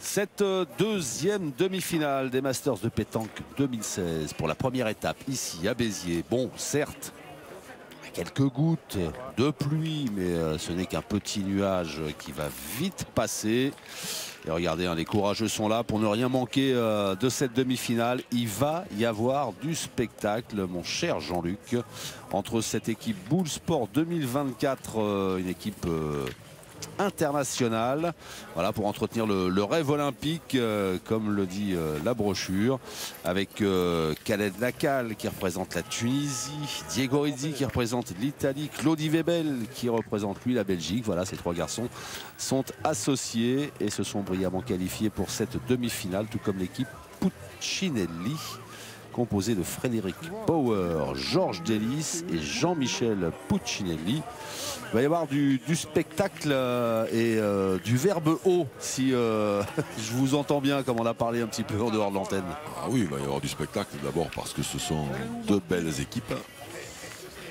Cette deuxième demi-finale des Masters de pétanque 2016 pour la première étape ici à Béziers. Bon, certes, quelques gouttes de pluie, mais ce n'est qu'un petit nuage qui va vite passer. Et regardez, hein, les courageux sont là pour ne rien manquer de cette demi-finale. Il va y avoir du spectacle, mon cher Jean-Luc, entre cette équipe Bull Sport 2024, une équipe internationale, voilà, pour entretenir le rêve olympique, comme le dit la brochure, avec Khaled Lacal qui représente la Tunisie, Diego Rizzi qui représente l'Italie, Claudie Webel qui représente lui la Belgique. Voilà, ces trois garçons sont associés et se sont brillamment qualifiés pour cette demi-finale, tout comme l'équipe Puccinelli, composé de Frédéric Bauer, Georges Delis et Jean-Michel Puccinelli. Il va y avoir du spectacle et du verbe haut, si je vous entends bien, comme on a parlé un petit peu en dehors de l'antenne. Ah oui, il va y avoir du spectacle d'abord parce que ce sont deux belles équipes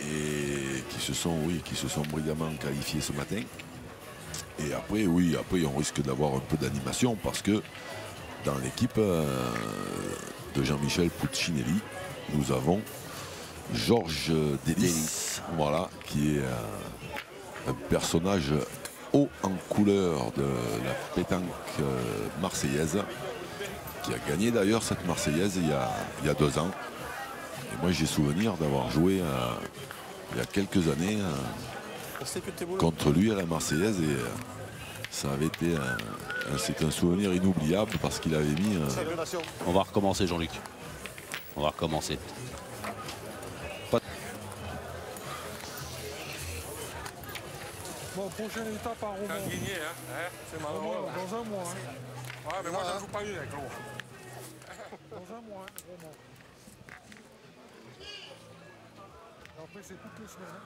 et qui se sont brillamment qualifiées ce matin. Et après, oui, après on risque d'avoir un peu d'animation parce que dans l'équipe de Jean-Michel Puccinelli, nous avons Georges Delis, voilà, qui est un personnage haut en couleur de la pétanque marseillaise, qui a gagné d'ailleurs cette marseillaise il y a 2 ans. Et moi j'ai souvenir d'avoir joué il y a quelques années contre lui à la marseillaise et ça avait été c'est un souvenir inoubliable parce qu'il avait mis... On va recommencer, Jean-Luc. On va recommencer. Bon, prochaine étape à Romont. C'est malheureux. Dans un mois. Ouais, mais moi, j'en joue pas une avec l'eau. Dans un mois, Romont. Après, c'est toutes les semaines.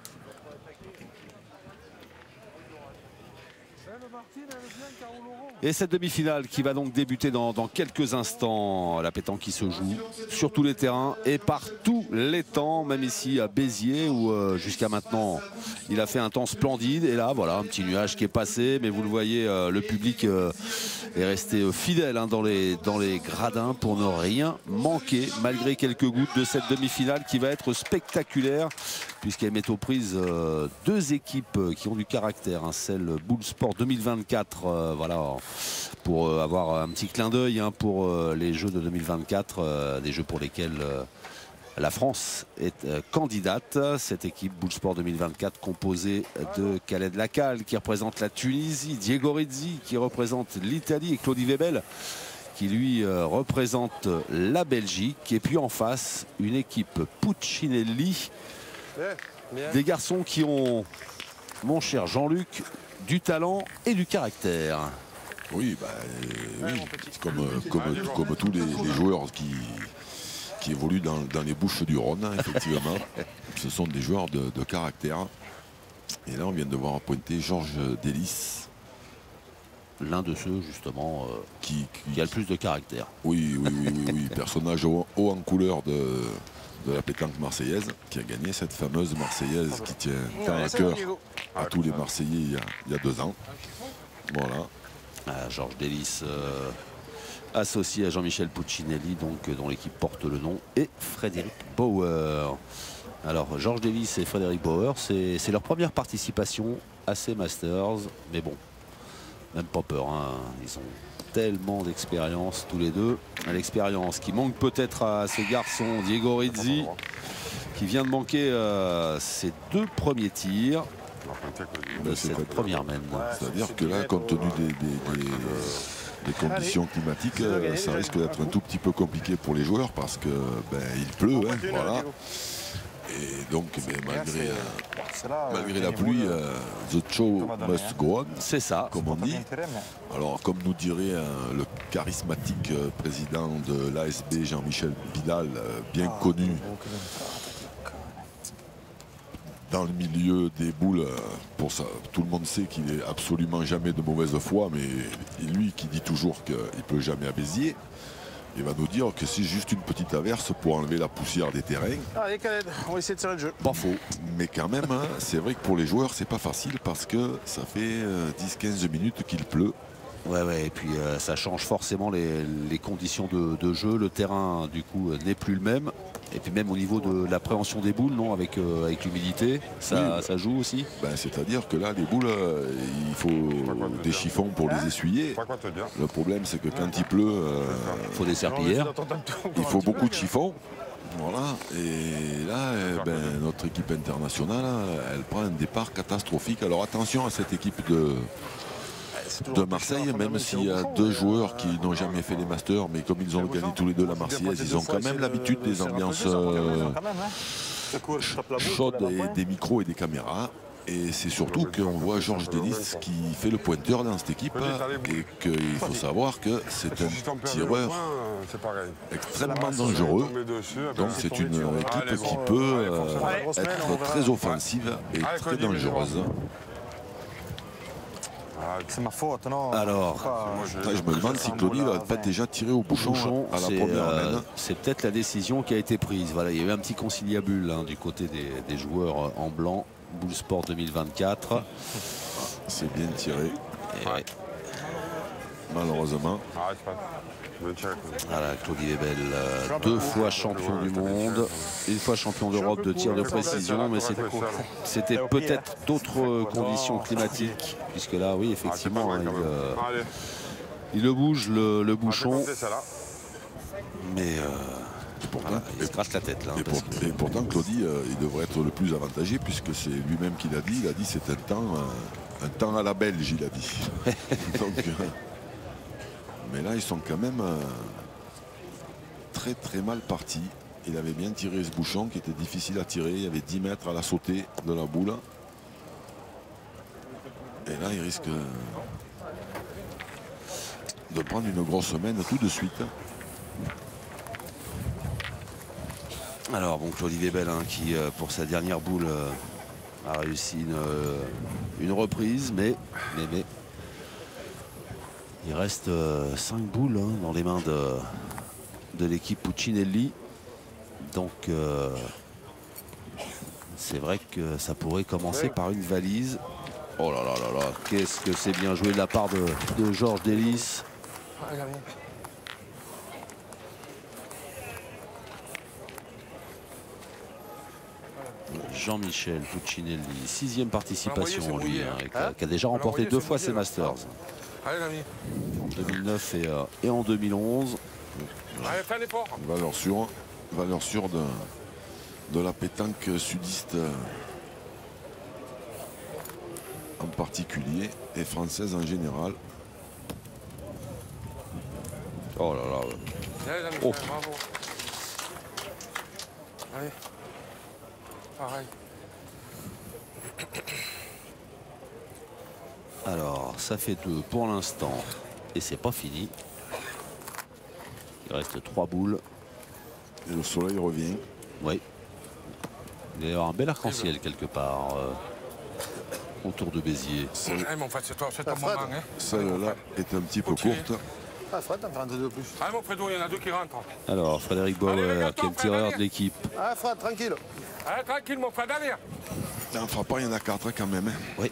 Et cette demi-finale qui va donc débuter dans quelques instants. La pétanque qui se joue sur tous les terrains et par tous les temps, même ici à Béziers où jusqu'à maintenant il a fait un temps splendide. Et là voilà, un petit nuage qui est passé, mais vous le voyez, le public est resté fidèle hein, dans les gradins pour ne rien manquer malgré quelques gouttes de cette demi-finale qui va être spectaculaire puisqu'elle met aux prises deux équipes qui ont du caractère, hein, celle Bull Sport 2024, voilà, pour avoir un petit clin d'œil hein, pour les Jeux de 2024, des Jeux pour lesquels la France est candidate. Cette équipe Bull Sport 2024 composée de Khaled Lacal qui représente la Tunisie, Diego Rizzi qui représente l'Italie et Claudie Webel qui lui représente la Belgique. Et puis en face, une équipe Puccinelli, des garçons qui ont, mon cher Jean-Luc, du talent et du caractère. Oui, bah, oui. Comme tous les joueurs qui évoluent dans les Bouches du Rhône, hein, effectivement. Ce sont des joueurs de caractère. Et là, on vient de voir pointer Georges Delis. L'un de ceux, justement, qui a le plus de caractère. Oui, personnage haut en couleur de la pétanque marseillaise, qui a gagné cette fameuse marseillaise qui tient tant à cœur à tous les Marseillais il y a 2 ans. Voilà. Georges Delis, associé à Jean-Michel Puccinelli, donc, dont l'équipe porte le nom, et Frédéric Bauer. Alors, Georges Delis et Frédéric Bauer, c'est leur première participation à ces Masters, mais bon, même pas peur, hein. Ils ont tellement d'expérience tous les deux. L'expérience qui manque peut-être à ce garçon Diego Rizzi, qui vient de manquer ses 2 premiers tirs de cette première main. C'est-à-dire que là, compte tenu des conditions climatiques, ça risque d'être un tout petit peu compliqué pour les joueurs parce que il pleut, hein, voilà. Et donc, malgré la pluie, the show must go on. C'est ça, comme on dit. Alors, comme nous dirait le charismatique président de l'ASB, Jean-Michel Vidal, bien connu dans le milieu des boules, pour ça, tout le monde sait qu'il est absolument jamais de mauvaise foi, mais lui qui dit toujours qu'il ne peut jamais à Béziers, il va nous dire que c'est juste une petite averse pour enlever la poussière des terrains. Allez, Khaled, on va essayer de tirer le jeu. Pas faux. Mais quand même, hein, c'est vrai que pour les joueurs, c'est pas facile parce que ça fait 10-15 minutes qu'il pleut. Ouais, et puis ça change forcément les conditions de jeu. Le terrain, du coup, n'est plus le même. Et puis même au niveau de l'appréhension des boules, non, avec l'humidité, ça joue aussi. Ben, c'est-à-dire que là, les boules, il faut des chiffons pour les essuyer. Le problème, c'est que quand il pleut, il faut des serpillères. Il faut beaucoup de chiffons. Voilà. Et là, notre équipe internationale, elle prend un départ catastrophique. Alors attention à cette équipe de Marseille, même s'il y a deux joueurs qui n'ont jamais fait les Masters, mais comme ils ont gagné tous les deux la Marseillaise, ils ont quand même l'habitude des ambiances chaudes et des micros et des caméras. Et c'est surtout qu'on voit Georges Delis qui fait le pointeur dans cette équipe et qu'il faut savoir que c'est un tireur extrêmement dangereux. Donc c'est une équipe qui peut être très offensive et très dangereuse. C'est ma faute, non? Alors, je me demande si Claudie va pas déjà tirer au bouchon à la première amène. C'est peut-être la décision qui a été prise. Voilà, il y a eu un petit conciliabule du côté des joueurs en blanc. Bull Sport 2024. C'est bien tiré. Ouais. Malheureusement. Voilà, Claudie Lebel, 2 fois champion du monde, 1 fois champion d'Europe de tir de précision, mais c'était peut-être d'autres conditions climatiques, puisque là, oui, effectivement, il le bouge, le bouchon. Mais pourtant, il se gratte la tête. Là, et pourtant, Claudie, il devrait être le plus avantagé, puisque c'est lui-même qui l'a dit. Il a dit c'est un temps à la Belge, il a dit. Donc, mais là, ils sont quand même très très mal partis. Il avait bien tiré ce bouchon qui était difficile à tirer. Il y avait 10 mètres à la sautée de la boule. Et là, il risque de prendre une grosse semaine tout de suite. Alors, bon, Claudie Lebel, qui, pour sa dernière boule, a réussi une reprise, mais il reste 5 boules dans les mains de l'équipe Puccinelli. Donc c'est vrai que ça pourrait commencer par une valise. Oh là là là là, qu'est-ce que c'est bien joué de la part de Georges Delis. Jean-Michel Puccinelli, 6e participation lui, qui a déjà remporté 2 fois ses Masters. En 2009 et en 2011. Valeur sûre de la pétanque sudiste en particulier et française en général. Oh là là. Oh. Allez. Pareil. Alors, ça fait 2 pour l'instant. Et c'est pas fini. Il reste 3 boules. Et le soleil revient. Oui. Il va y avoir un bel arc-en-ciel quelque part autour de Béziers. Celle-là est un petit peu courte. Ah, Fred, t'en fais un de plus. Ah, mon Fredo, il y en a 2 qui rentrent. Alors, Frédéric Bauer, qui est le tireur de l'équipe. Ah, Fred, tranquille. Allez, tranquille, mon Fred, allez. Il n'en fera pas, il y en a 4 quand même. Oui.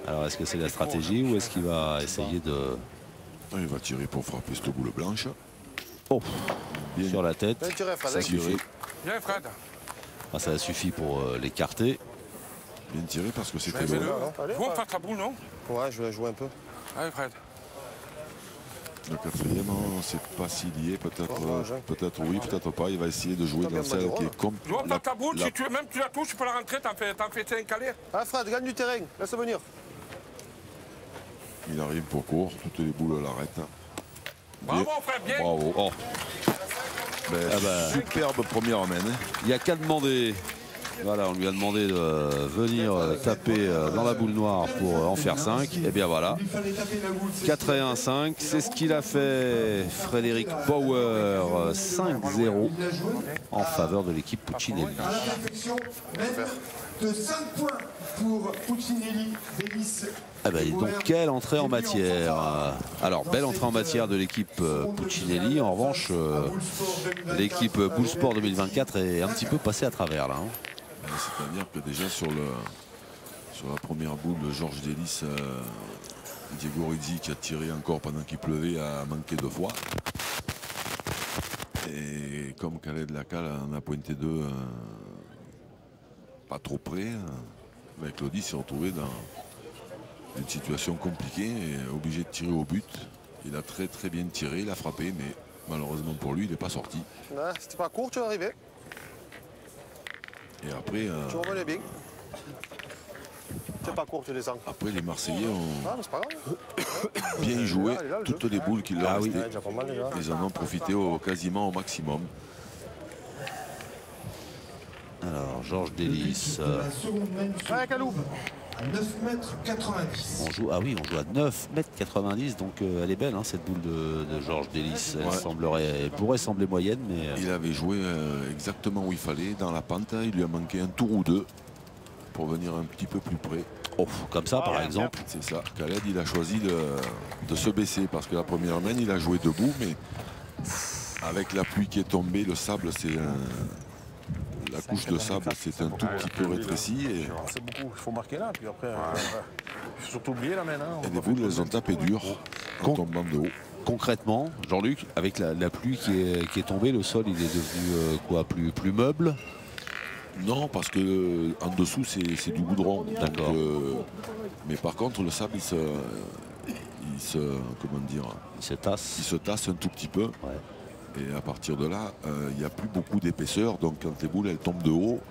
Alors, est-ce que c'est la stratégie ou est-ce qu'il va essayer de... Il va tirer pour frapper cette boule blanche. Oh, bien sur la tête. Bien tiré, Fred. Ça suffit. Bien, Fred. Ah, ça suffit pour l'écarter. Bien tiré parce que c'était loin. Vous, on fasse la boule, non? Ouais, je vais jouer un peu. Allez, Fred. Le 4e, on ne sait pas s'il y est. Peut-être oui, peut-être pas. Il va essayer de jouer dans celle qui est comme... Tu vois, ta boule, si tu, même tu la touches, tu peux la rentrer, t'en fais 5 calés. Ah, Fred, gagne du terrain. Laisse venir. Il arrive pour court. Toutes les boules l'arrêtent. Bravo, Fred, bien. Bravo. Oh. Superbe première amène. Il n'y a qu'à demander. Voilà, on lui a demandé de venir taper dans la boule noire pour en faire 5. Et bien voilà, 4 et 1, 5. C'est ce qu'il a fait Frédéric Bauer, 5-0 en faveur de l'équipe Puccinelli. De 5 points pour Puccinelli, Delis. Ah ben, donc quelle entrée en matière. Alors belle entrée en matière de l'équipe Puccinelli. En revanche, l'équipe Bull Sport 2024 est un petit peu passée à travers là. C'est-à-dire que déjà sur la première boule, Georges Delis Diego Rizzi qui a tiré encore pendant qu'il pleuvait a manqué 2 fois. Et comme Khaled Lacal en a pointé 2 pas trop près, Claudie s'est retrouvé dans une situation compliquée et obligé de tirer au but. Il a très bien tiré, il a frappé, mais malheureusement pour lui, il n'est pas sorti. Ouais, c'était pas court, tu es arrivé. Et après, Tu revenais bien. C'est pas court, tu descends. après les Marseillais ont Ah, mais c'est pas grave. bien joué. il est là, le Toutes jeu. les boules qu'il leur restait. Ouais, déjà pas mal déjà. Ils en ont profité quasiment au maximum. Alors, Georges Délice. De la seconde manche Ouais, Calou. à 9,90 m. On joue à 9,90 m, donc elle est belle, hein, cette boule de Georges Délice. Elle pourrait sembler moyenne, mais Il avait joué exactement où il fallait, dans la pente. Il lui a manqué un tour ou deux pour venir un petit peu plus près. comme ça, par exemple. C'est ça. Khaled, il a choisi de se baisser parce que la première main, il a joué debout, mais avec la pluie qui est tombée, le sable, la couche de sable, c'est un tout petit peu rétréci. Et C'est beaucoup, il faut marquer là, puis après, il faut surtout oublier là maintenant. les boules, elles ont tapé dur en tombant de haut. Concrètement, Jean-Luc, avec la pluie qui est tombée, le sol il est devenu plus meuble. Non, parce que en dessous, c'est du goudron. D'accord. Mais par contre, le sable, il se tasse un tout petit peu. Ouais. Et à partir de là, il n'y a plus beaucoup d'épaisseur. Donc quand les boules elles tombent de haut,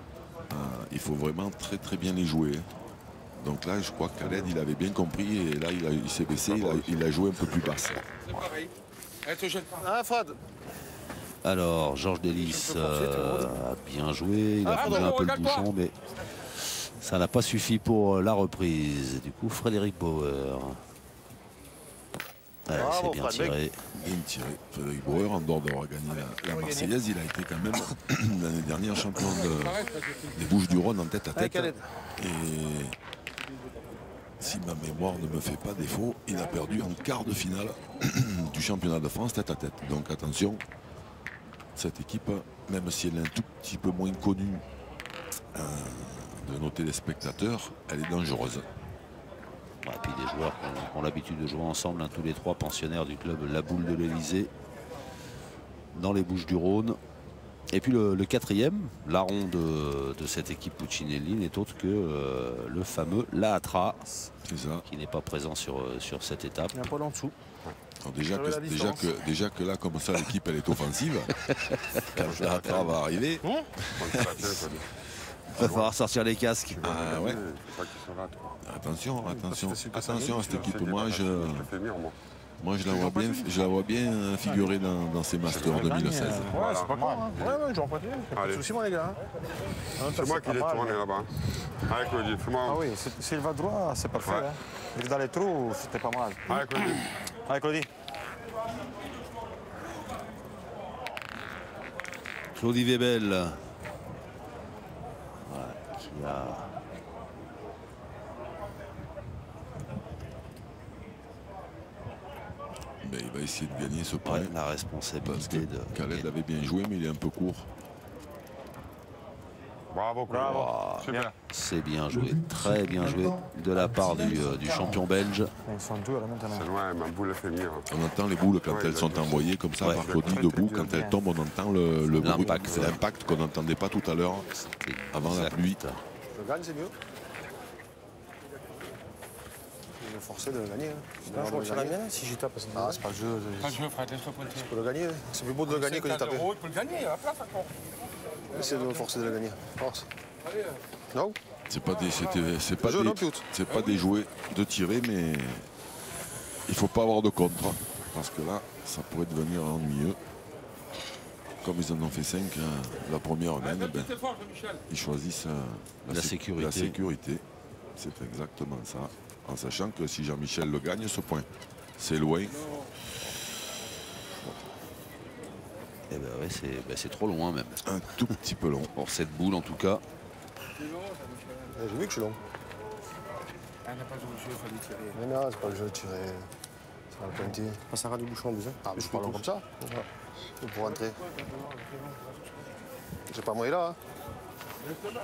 il faut vraiment très bien les jouer. Donc là, je crois que Khaled, il avait bien compris. Et là, il s'est baissé, il a joué un peu plus basse. C'est pareil. Elle te gêne pas. Ah, Fred. Alors, Georges Délice a bien joué, il a bougé un peu le bouchon, mais ça n'a pas suffi pour la reprise. Du coup, Frédéric Bauer. Ouais, c'est bien tiré. Bien tiré. Frédéric Bauer, en dehors d'avoir gagné la Marseillaise, il a été quand même l'année dernière champion des Bouches-du-Rhône en tête à tête. Et si ma mémoire ne me fait pas défaut, il a perdu en quart de finale du championnat de France tête à tête. Donc attention, cette équipe, même si elle est un tout petit peu moins connue de nos téléspectateurs, elle est dangereuse. Et puis des joueurs qui ont l'habitude de jouer ensemble, hein, tous les trois pensionnaires du club La Boule de l'Elysée dans les Bouches-du-Rhône. Et puis le quatrième, larron de cette équipe Puccinelli, n'est autre que le fameux Laatra, qui n'est pas présent sur cette étape. Il y a un poil en dessous. Alors déjà que là, comme ça, l'équipe elle est offensive. Quand Laatra va arriver, Il va falloir sortir les casques. ah ouais. Attention à cette équipe. Moi, je la vois bien figurer dans ces Masters 2016. Ouais, c'est pas grave. Ouais, j'en préfère. Pas de soucis, moi, les gars. C'est moi qui l'ai tourné là-bas. Allez, Claudie, fais-moi. Ah oui, s'il va droit, c'est parfait. Ouais. Hein. Il est dans les trous, c'était pas mal. Allez, Claudie. Allez, Claudie. Claudie Webel. Qui a... Ben, il va essayer de gagner ce point. la Parce que responsabilité de... Khaled avait bien joué, mais il est un peu court. Bravo, Claude. Super. C'est bien joué, très bien joué de la part du champion belge. Ils sont deux à la maintenant. C'est loin, ma boule fait venir. On entend les boules quand elles sont envoyées comme ça par Claudie debout. Quand elles tombent, on entend le bruit, l'impact qu'on n'entendait pas tout à l'heure avant la pluie. Je gagne, c'est mieux. Il est forcé de le gagner. Hein. Je crois que c'est la mienne, si j'y tape. Ah, c'est pas le jeu. Pas de jeu, Fred, laisse-le pointer. Tu peux le gagner. C'est plus beau de le gagner que de taper. Tu peux le gagner, à la place encore. Essaye de me forcer de le gagner. Force. Non. C'est pas des jouets de tirer, mais il faut pas avoir de contre. Parce que là, ça pourrait devenir ennuyeux. Comme ils en ont fait 5 la première main, ben, ils choisissent la sécurité. C'est exactement ça. En sachant que si Jean-Michel le gagne, ce point, c'est loin. Eh ben ouais, c'est trop loin même. Un tout petit peu long. Pour cette boule en tout cas. J'ai vu que je suis long. Elle n'a pas joué le jeu, il fallait tirer. Mais non, c'est pas le jeu de tirer. Ça va le pointer. Ah, ça rate du bouchon en plus. Hein. Ah, mais je parle comme ça. Pour rentrer. J'ai pas moyen là. Hein.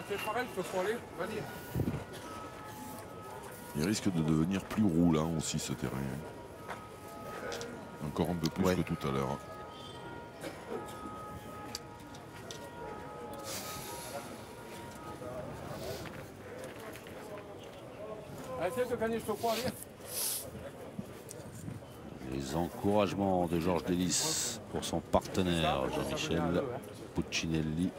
C'est pareil, il faut aller. Vas-y. Il risque de devenir plus roulant aussi ce terrain. Encore un peu plus que tout à l'heure. Essaye de gagner ce point, allez. Les encouragements de Georges Delis pour son partenaire Jean-Michel Puccinelli.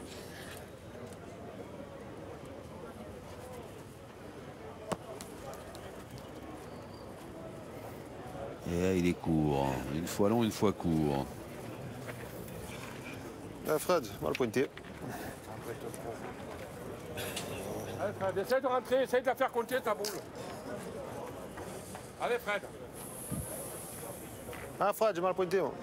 Et il est court. Une fois long, une fois court. Fred, mal pointé. Allez Fred, essaye de rentrer, essaye de la faire compter ta boule. Allez Fred. Ah Fred, j'ai mal pointé. Moi.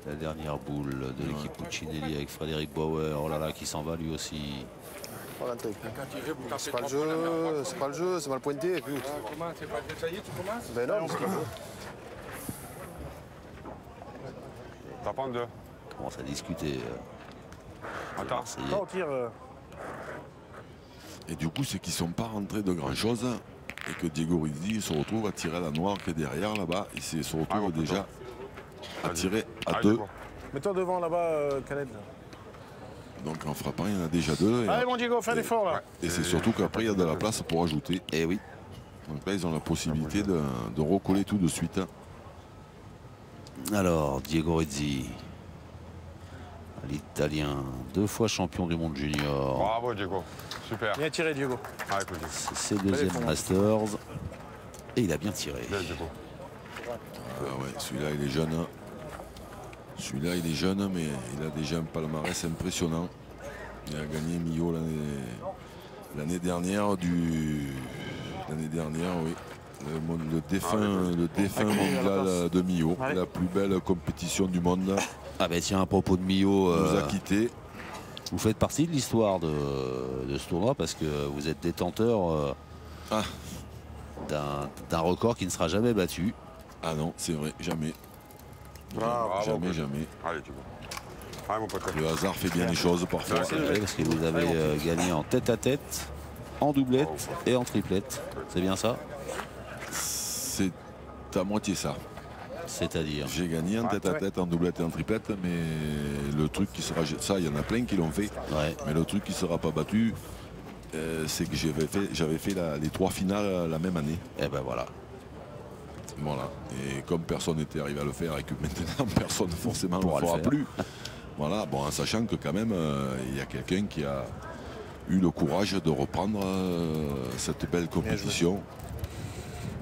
La dernière boule de l'équipe Puccinelli avec Frédéric Bauer. Oh là là, qui s'en va lui aussi. C'est pas le jeu, c'est mal pointé. Comment c'est pas le jeu, ça y est, tu commences? Ben non, c'est pas le jeu. T'as pas en deux. On commence à discuter. Attends. Au tir. Et du coup, c'est qu'ils ne sont pas rentrés de grand-chose et que Diego Rizzi se retrouve à tirer à la noire qui est derrière là-bas. Il se retrouve déjà à tirer à 2. Mets-toi devant là-bas, Khaled. Donc en frappant, il y en a déjà 2. Allez mon Diego, fais un effort là. Et c'est surtout qu'après, il y a de la place pour ajouter. Et oui. Donc là, ils ont la possibilité de recoller tout de suite. Alors, Diego Rizzi, l'Italien, 2 fois champion du monde junior. Bravo Diego, super. Bien tiré Diego. Ah, écoute, C'est ses deuxièmes Masters. Et il a bien tiré. bien Diego. Ah ouais, celui-là, il est jeune. Celui-là, il est jeune, mais il a déjà un palmarès impressionnant. Il a gagné Millau l'année dernière L'année dernière, oui. Le défunt mondial de Millau. La plus belle compétition du monde. Ah ben tiens, à propos de Millau, Nous a quittés. vous faites partie de l'histoire de ce tournoi parce que vous êtes détenteur d'un record qui ne sera jamais battu. Ah non, c'est vrai, jamais. Bravo, Jamais, jamais. Allez Diego. Allez mon pote. Le hasard fait bien les choses parfois. C'est vrai parce que vous avez gagné en tête-à-tête, en doublette et en triplette. C'est bien ça? C'est à moitié ça. C'est-à-dire? J'ai gagné en tête-à-tête, en doublette et en triplette, mais le truc qui sera... Ça, il y en a plein qui l'ont fait. Ouais. Mais le truc qui ne sera pas battu, c'est que j'avais fait les 3 finales la même année. Et ben voilà. Voilà. Et comme personne n'était arrivé à le faire et que maintenant personne forcément ne le Pourra le fera faire. plus. Voilà, bon, en sachant que quand même, il y a quelqu'un qui a eu le courage de reprendre cette belle compétition.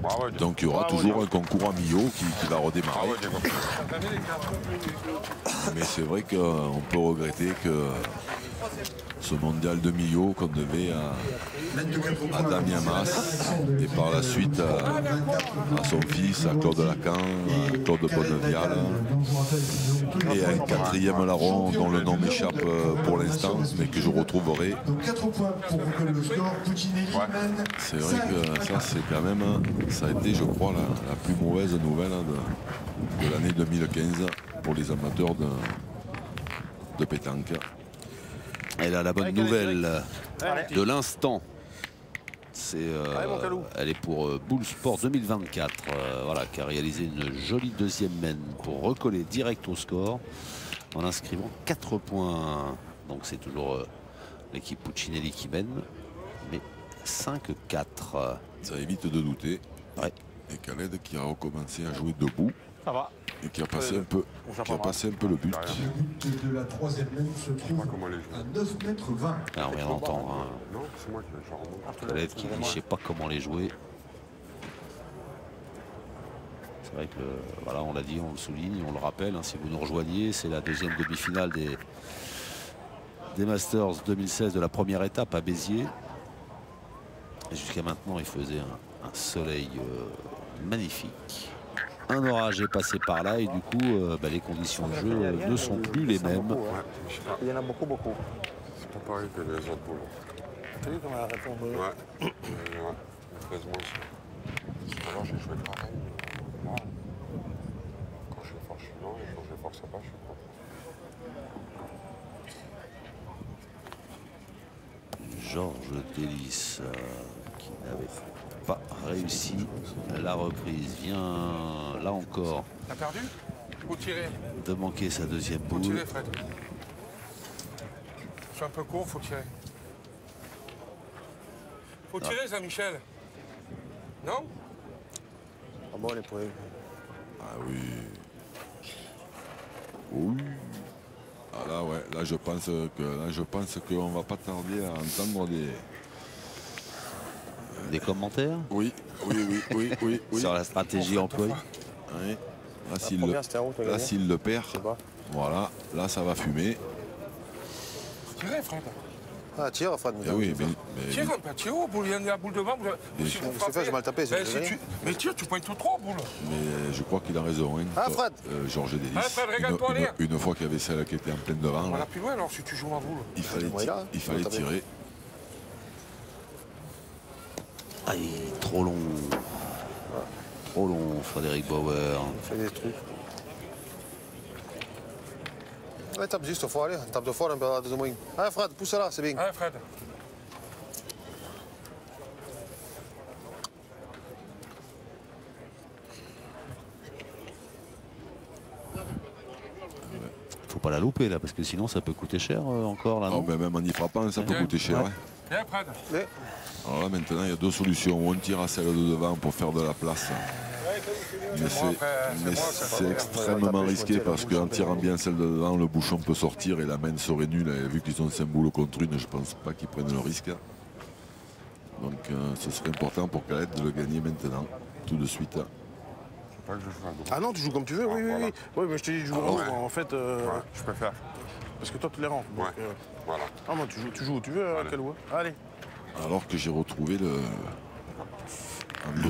Bravo Diego. Donc il y aura toujours un concours à Millau qui va redémarrer. Bravo Diego. Mais c'est vrai qu'on peut regretter que ce mondial de Millau qu'on devait à Damien Mas et par la suite à son fils, à Claude Lacan, à Claude Bonnevial et à un 4e larron dont le nom m'échappe pour l'instant mais que je retrouverai. Donc 4 points pour le score. Puccinelli mène. C'est vrai que ça c'est quand même, ça a été je crois la plus mauvaise nouvelle de l'année 2015 pour les amateurs de pétanque. Et là, la bonne nouvelle de l'instant, elle est pour Bull Sport 2024, voilà, qui a réalisé une jolie deuxième mène pour recoller direct au score en inscrivant 4 points. Donc c'est toujours l'équipe Puccinelli qui mène, mais 5-4. Ça évite de douter. Ouais. Et Khaled qui a recommencé à jouer debout. Ça va. Et qui a passé un peu le but. Le but de la 3e mène se trouve Comment les jouer. à 9,20 m. Là, on vient d'entendre Non, c'est moi qui j'en remonte. Khaled qui dit je sais pas comment les jouer. C'est vrai que voilà, on l'a dit, on le souligne, on le rappelle, hein, si vous nous rejoignez, c'est la deuxième demi-finale des Masters 2016 de la première étape à Béziers. Et jusqu'à maintenant, il faisait un soleil magnifique. Un orage est passé par là et du coup, les conditions de jeu ne sont plus les mêmes. Il y en a beaucoup. C'est pas pareil que les autres boules. Tu as vu comment elle répond? Ouais. 13 mois aussi. Alors j'ai joué pareil. Wow. Quand je suis fort, je suis non, et quand je suis fort, ça va, je suis pas. Georges Delis qui n'avait pas réussi. La reprise vient là encore. T'as perdu? Faut tirer. De manquer sa deuxième Faut boule. tirer, Fred. Je suis un peu court, faut tirer. Faut tirer, Saint-Michel. Non? Ah bon, les points. Ah oui. Oui. Ah là, ouais, là je pense qu'on va pas tarder à entendre des commentaires. Oui. Sur la stratégie employée. Oui. Là, s'il le perd, voilà, là ça va fumer. Tirez, Fred. Ah, tire, Fred. Oui, mais tire un peu, tire au boule, il y a la boule devant. Si vous frappez, j'ai mal tapé. Mais tire, tu pointes tout trop, boule. Mais je crois qu'il a raison. Hein, ah, Fred. Georges Delis. Ah, Fred, regarde-toi, une fois qu'il y avait celle qui était en pleine devant. On va plus loin alors si tu joues ma boule. Il fallait tirer. Aïe, trop long. Trop long, Frédéric Bauer. Il fait des trucs. Ouais, tape juste, il faut aller. Tape deux fois, on perdra deux moins. Allez, Fred, pousse là, c'est bien. Allez, Fred. Faut pas la louper là, parce que sinon ça peut coûter cher encore là. Oh, ben même en y frappant, ça peut coûter cher. Ouais. Viens, Fred. Ouais. Alors là, maintenant, il y a deux solutions. On tire à celle de devant pour faire de la place. Mais c'est extrêmement risqué parce qu'en tirant bien celle de devant, le bouchon peut sortir et la main serait nulle. Et vu qu'ils ont 5 boules contre une, je ne pense pas qu'ils prennent le risque. Donc ce serait important pour Khaled de le gagner maintenant, tout de suite. Ah non, tu joues comme tu veux, oui, voilà. Oui, mais je te dis, je joue ouais. en fait. Je préfère. Parce que toi, tu les rends. Ouais. Voilà. Ah, moi, tu joues où tu veux, quel voix. Allez. Alors que j'ai retrouvé le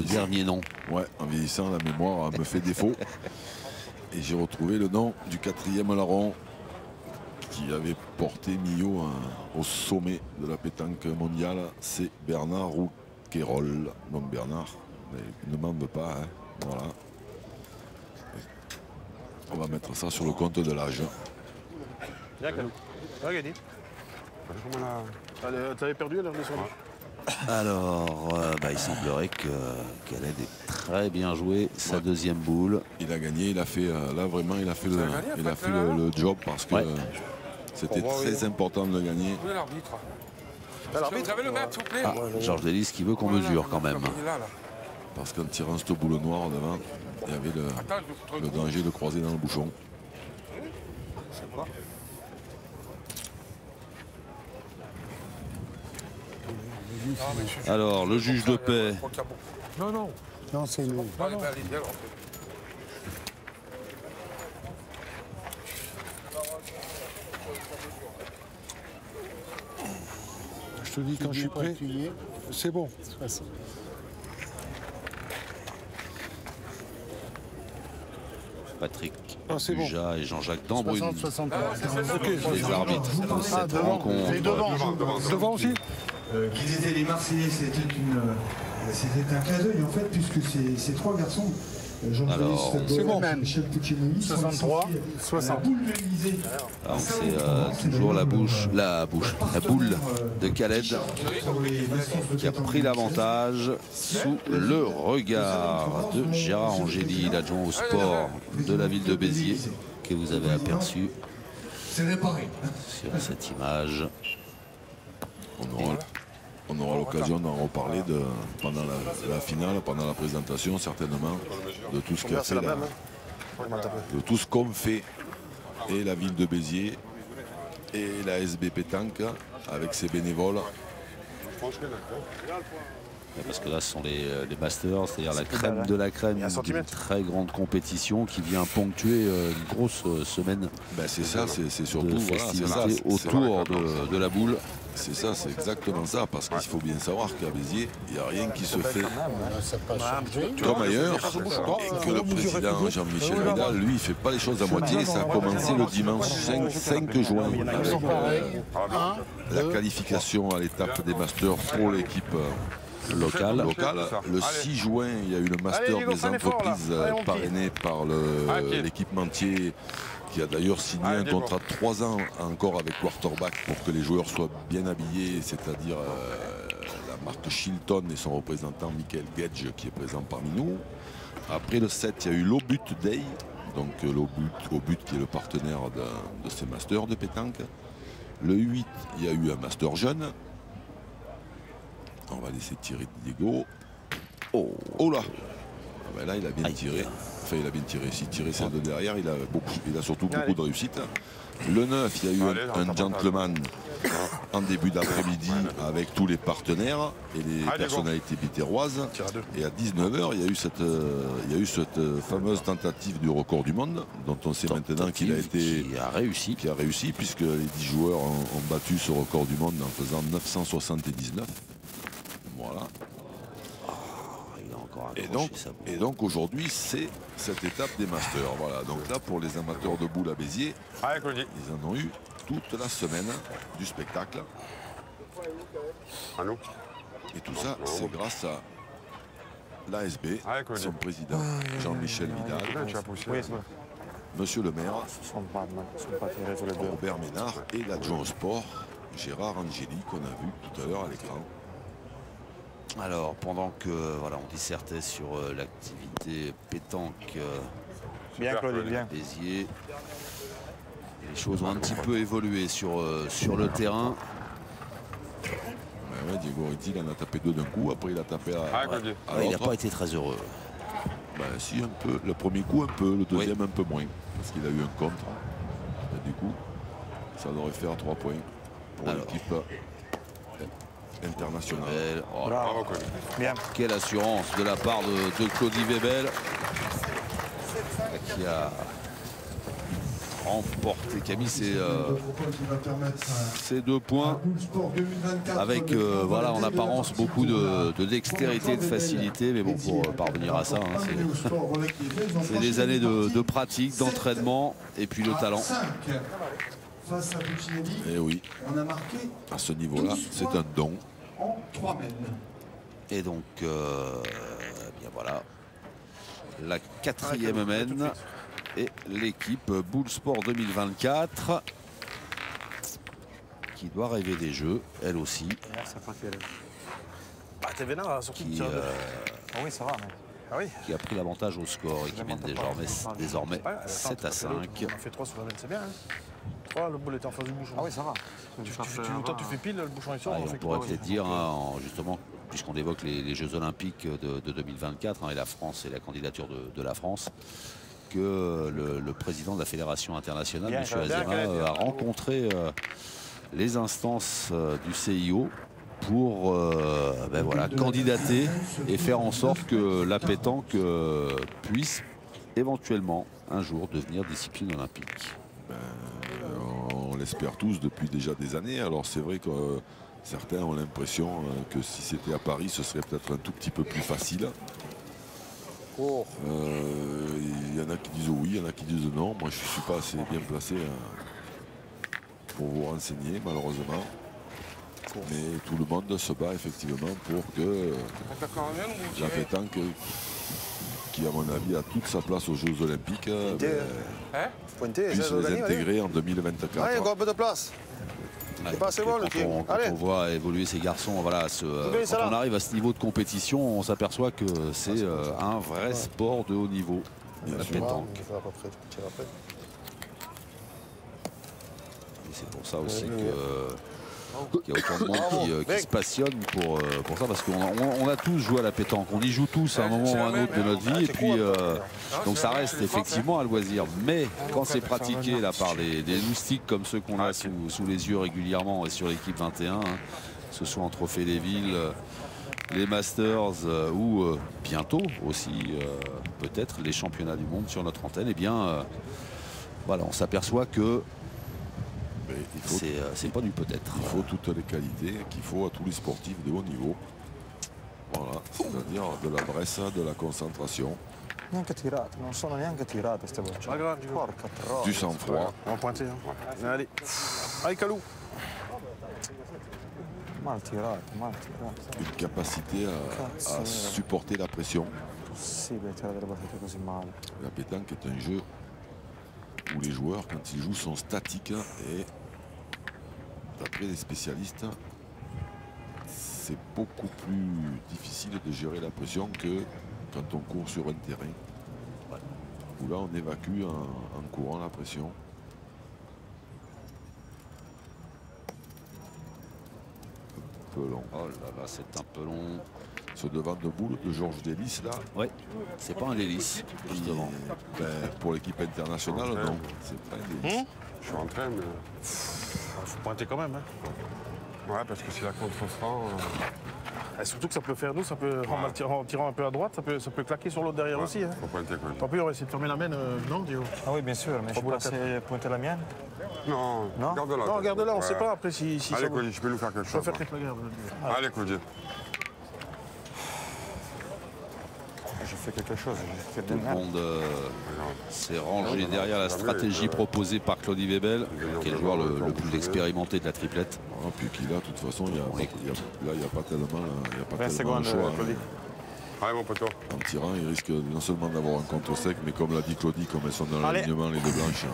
dernier nom. Ouais, en vieillissant, la mémoire me fait défaut. Et j'ai retrouvé le nom du 4e larron qui avait porté Millau au sommet de la pétanque mondiale. C'est Bernard Rouquayrol. Donc Bernard, ne m'en veut pas. Hein. Voilà. On va mettre ça sur le compte de l'âge. Regardez. T'avais perdu alors descendu. Alors, il semblerait que Khaled ait très bien joué sa deuxième boule. Il a gagné, il a fait là vraiment, il a fait le job parce que c'était très important de le gagner. Où est l'arbitre? L'arbitre. Vous avez le maître, s'il vous plaît? Georges Delis qui veut qu'on mesure quand même. Il est là. Parce qu'en tirant cette boule noire devant, il y avait le danger de croiser dans le bouchon. Alors, le juge de paix. Non, c'est nous. Allez, viens, alors. Je te dis quand je suis prêt. C'est bon. Patrick c'est Buja et Jean-Jacques Dambrune, 63. les arbitres de cette rencontre. Devant aussi. Qu'ils étaient les Marseillais, c'était un clin d'œil en fait, puisque ces trois garçons, Alors, c'est bon. Michel Puccinelli, 63, 60. Alors c'est toujours la boule de Khaled qui a pris l'avantage sous le regard de Gérard Angéli, l'adjoint au sport de la ville de Béziers, que vous avez aperçu sur cette image. On aura l'occasion d'en reparler pendant la finale, pendant la présentation certainement, de tout ce qu'a fait, de tout ce qu'ont fait et la ville de Béziers et la SB Pétanque avec ses bénévoles. Parce que là, ce sont les masters, c'est-à-dire la crème de la crème d'une très grande compétition qui vient ponctuer une grosse semaine. Ben c'est ça, c'est surtout de festivités autour de la boule. C'est ça, c'est exactement ça, parce qu'il faut bien savoir qu'à Béziers, il n'y a rien qui se fait comme ailleurs, et que le président Jean-Michel Vidal, lui, il ne fait pas les choses à moitié. Ça a commencé le dimanche 5 juin avec la qualification à l'étape des masters pour l'équipe locale. Le 6 juin, il y a eu le master des entreprises parrainé par l'équipementier qui a d'ailleurs signé un contrat de 3 ans encore avec Quarterback pour que les joueurs soient bien habillés, c'est-à-dire la marque Chilton et son représentant Michael Gage qui est présent parmi nous. Après le 7, il y a eu l'Obut Day, donc l'Obut qui est le partenaire de ces masters de pétanque. Le 8, il y a eu un master jeune. On va laisser tirer Diego. Oh là! Ah ben là, il a bien tiré. Enfin, il a bien tiré. S'il tirait celle de derrière, il a surtout beaucoup de réussite. Le 9, il y a eu un gentleman en début d'après-midi avec tous les partenaires et les personnalités bitéroises. Et à 19h, il y a eu cette fameuse tentative du record du monde dont on sait maintenant qu'il a réussi puisque les 10 joueurs ont battu ce record du monde en faisant 979. Voilà. Et donc aujourd'hui, c'est cette étape des masters. Voilà. Donc là, pour les amateurs de boules à Béziers, ils en ont eu toute la semaine du spectacle. Et tout ça, c'est grâce à l'ASB, son président Jean-Michel Vidal, Monsieur le maire, Robert Ménard et l'adjoint au sport, Gérard Angéli, qu'on a vu tout à l'heure à l'écran. Alors, pendant que voilà, on dissertait sur l'activité pétanque Béziers, les choses ont un petit peu évolué sur le terrain. Ouais, Diego Ritti, il en a tapé 2 d'un coup, après il a tapé à il n'a pas été très heureux. Ben, si, un peu. Le premier coup, un peu. Le deuxième, un peu moins. Parce qu'il a eu un contre. Et du coup, ça aurait fait à 3 points pour l'équipe internationale. Oh, bravo, bien. Quelle assurance de la part de Claudie Webel qui a remporté, Camille, ces 2 points avec voilà, en apparence beaucoup de dextérité, de facilité, mais bon, pour parvenir à ça, c'est des années de pratique, d'entraînement et puis le talent. Face à Buccinelli, et oui, on a marqué à ce niveau-là, c'est un don. En 3 mènes. Et donc, bien voilà, la 4e mène et l'équipe Bull Sport 2024 qui doit rêver des jeux, elle aussi. Qui a pris l'avantage au score et qui mène désormais 7 à 5. On a fait 3 sur la mène, c'est bien. 3, le bol était en face du bouchon. Ah oui, ça va. Tu fais pile, le bouchon est sur. On pourrait peut-être dire, justement, puisqu'on évoque les Jeux Olympiques de 2024 et la France et la candidature de la France, que le président de la Fédération internationale, M. Azema, a rencontré les instances du CIO pour voilà, candidater et faire en sorte que la pétanque puisse éventuellement un jour devenir discipline olympique. On l'espère tous depuis déjà des années. Alors c'est vrai que certains ont l'impression que si c'était à Paris, ce serait peut-être un tout petit peu plus facile. Il y en a qui disent oui, il y en a qui disent non. Moi je ne suis pas assez bien placé pour vous renseigner, malheureusement. Mais tout le monde se bat effectivement pour que la pétanque, qui à mon avis a toute sa place aux Jeux Olympiques, puisse les intégrer en 2024. Allez, encore un peu de place. Quand on voit évoluer ces garçons, voilà, quand on arrive à ce niveau de compétition, on s'aperçoit que c'est un vrai sport de haut niveau, la pétanque. Et c'est pour ça aussi qu'il y a autant de monde qui se passionne pour ça, parce qu'on a tous joué à la pétanque, on y joue tous à un moment ou à un autre de notre vie, et puis donc ça reste effectivement un loisir. Mais quand c'est pratiqué là par des loustiques comme ceux qu'on a sous les yeux régulièrement et sur l'équipe 21, que ce soit en Trophée des Villes, les Masters ou bientôt aussi peut-être les championnats du monde sur notre antenne, et bien voilà, on s'aperçoit que c'est pas du peut-être. Il faut toutes les qualités qu'il faut à tous les sportifs de haut niveau. Voilà, c'est-à-dire de la bresse, de la concentration, du sang-froid. On va pointer. Allez, allez Calou. Une capacité à supporter la pression. La pétanque est un jeu où les joueurs, quand ils jouent, sont statiques. Et d'après les spécialistes, c'est beaucoup plus difficile de gérer la pression que quand on court sur un terrain. Où là, on évacue en courant la pression. Un peu long. Oh là là, c'est un peu long. Ce devant de boule de Georges Délice, là. Oui, c'est pas un délice, justement. Ben, pour l'équipe internationale, non. C'est pas un délice. Je suis en train, mais. Faut pointer quand même. Hein. Ouais, parce que si la contre-franc. Et surtout que ça peut faire nous, ça peut, en tirant un peu à droite, ça peut claquer sur l'autre derrière aussi. Hein. Faut pointer quoi. Tant pis, on va essayer de fermer la main, non, Dio? Ah oui, bien sûr, mais je peux passer pointer la mienne. Non, Non, garde-la. Non, garde-la, on ne sait pas après si Allez, ça Cody, je peux nous faire quelque va chose. faire quelque chose. Allez, Cody. Je fais quelque chose. Je fais Tout le monde s'est rangé derrière la stratégie proposée par Claudie Webel, qui est le joueur le plus expérimenté de la triplette. Ah, puis qu'il a, de toute façon, il n'y a pas tellement, 20 secondes, de choix. Claudie. Allez, mon poteau. En tirant, il risque non seulement d'avoir un contre sec, mais comme l'a dit Claudie, comme elles sont dans l'alignement, les deux blanches,